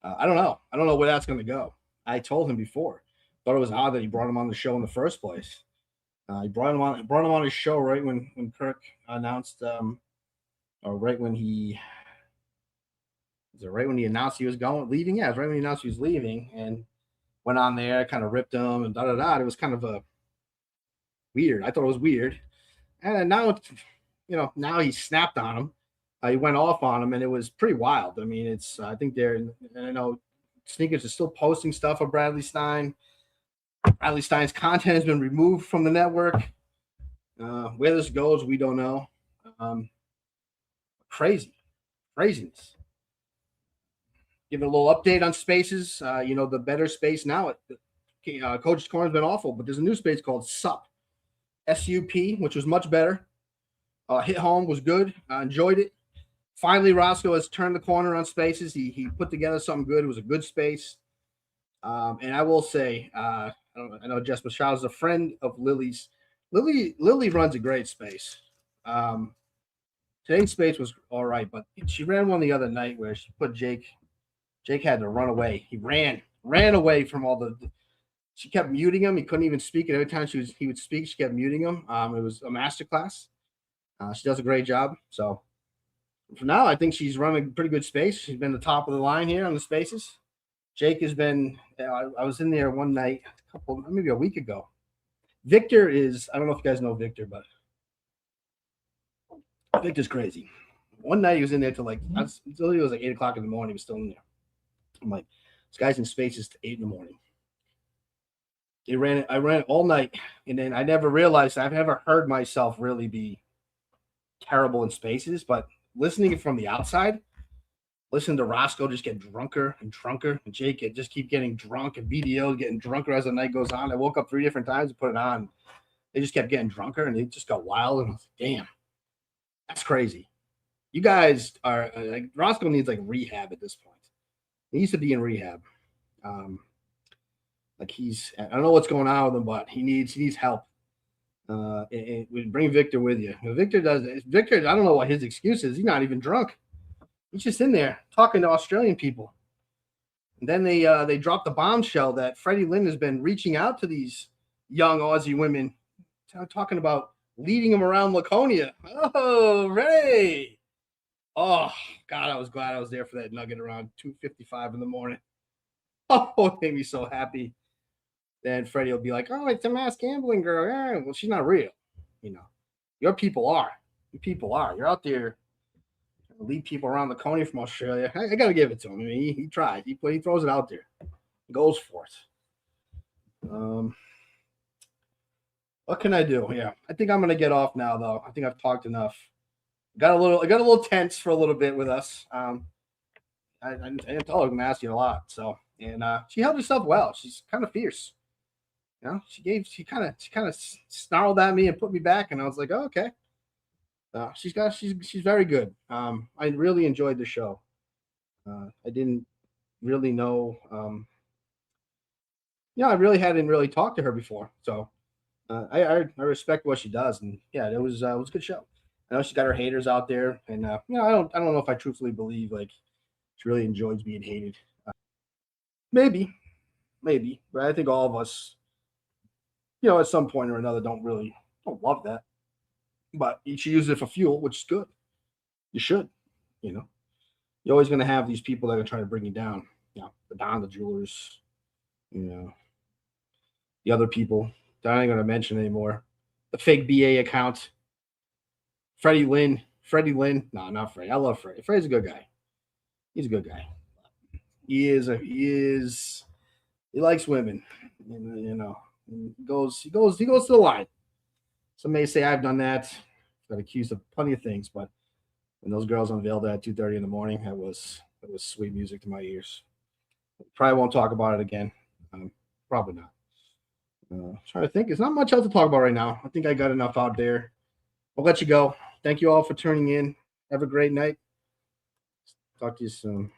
[SPEAKER 1] I don't know. I don't know where that's going to go. I told him before. Thought it was odd that he brought him on the show in the first place. He brought him on his show right when Kirk announced, or right when he announced he was leaving. Yeah, it was right when he announced he was leaving, and went on there, kind of ripped him and da. It was kind of a weird. I thought it was weird, and now now he snapped on him. He went off on him, and it was pretty wild. I mean, it's I think and I know Sneakers is still posting stuff of Bradley Stein. Bradley Stein's content has been removed from the network. Where this goes, we don't know. Craziness. Give a little update on spaces. The better space now. Coach's Corner has been awful, but there's a new space called SUP, SUP, which was much better. Hit home was good. I enjoyed it. Finally, Roscoe has turned the corner on spaces. He put together something good. It was a good space. And I will say, I know Jess Machado is a friend of Lily's. Lily runs a great space. Today's space was all right, but she ran one the other night where she put Jake. Jake had to run away. He ran away from all the. She kept muting him. He couldn't even speak. And every time he would speak, she kept muting him. It was a masterclass. She does a great job. So for now, I think she's running a pretty good space. She's been the top of the line here on the spaces. Jake has been. I was in there one night, maybe a week ago. Victor is. I don't know if you guys know Victor, but Victor's crazy. One night he was in there till it was like 8 o'clock in the morning. He was still in there. I'm like, this guy's in spaces to 8 in the morning. I ran it all night, and then I never realized I've never heard myself really be terrible in spaces, but listening from the outside, listen to Roscoe just get drunker and drunker, and Jake just keep getting drunk, and BDO getting drunker as the night goes on. I woke up 3 different times and put it on. They just kept getting drunker, and they just got wild, and I was like, damn, that's crazy. You guys are Roscoe needs rehab at this point. He needs to be in rehab. I don't know what's going on with him, but he needs help. And bring Victor with you. Victor, I don't know what his excuse is. He's not even drunk. He's just in there talking to Australian people. And then they dropped the bombshell that Freddie Lynn has been reaching out to these young Aussie women, talking about leading him around Laconia. Oh, Ray. Oh, God, I was glad I was there for that nugget around 2:55 in the morning. Oh, it made me so happy. Then Freddie will be like, oh, it's a mass gambling girl. Yeah, well, she's not real. You know, your people are. Your people are. You're out there lead people around the Coney from Australia. I got to give it to him. I mean, he tried. He throws it out there. He goes for it. What can I do? Yeah, I think I'm gonna get off now, though. I think I've talked enough. I got a little tense for a little bit with us. I didn't tell her I'm asking a lot. So, and she held herself well. She's kind of fierce. You know, she kind of snarled at me and put me back, and I was like, oh, okay. She's very good. I really enjoyed the show. I didn't really know. I really hadn't really talked to her before, so I respect what she does, and yeah, it was a good show. I know she's got her haters out there, and I don't know if I truthfully believe like she really enjoys being hated. Maybe, but I think all of us, at some point or another, don't love that. But she uses it for fuel, which is good. You should, you know. You're always going to have these people that are trying to bring you down. The jewelers, the other people that I ain't going to mention anymore. The fake BA account. Freddie Lynn. No, not Freddie. I love Freddie. Freddie's a good guy. He's a good guy. He likes women. He goes to the line. Some may say I've done that. Got accused of plenty of things, but when those girls unveiled that at 2:30 in the morning, that was sweet music to my ears. Probably won't talk about it again. Probably not. Trying to think. There's not much else to talk about right now. I think I got enough out there. I'll let you go. Thank you all for tuning in. Have a great night. Talk to you soon.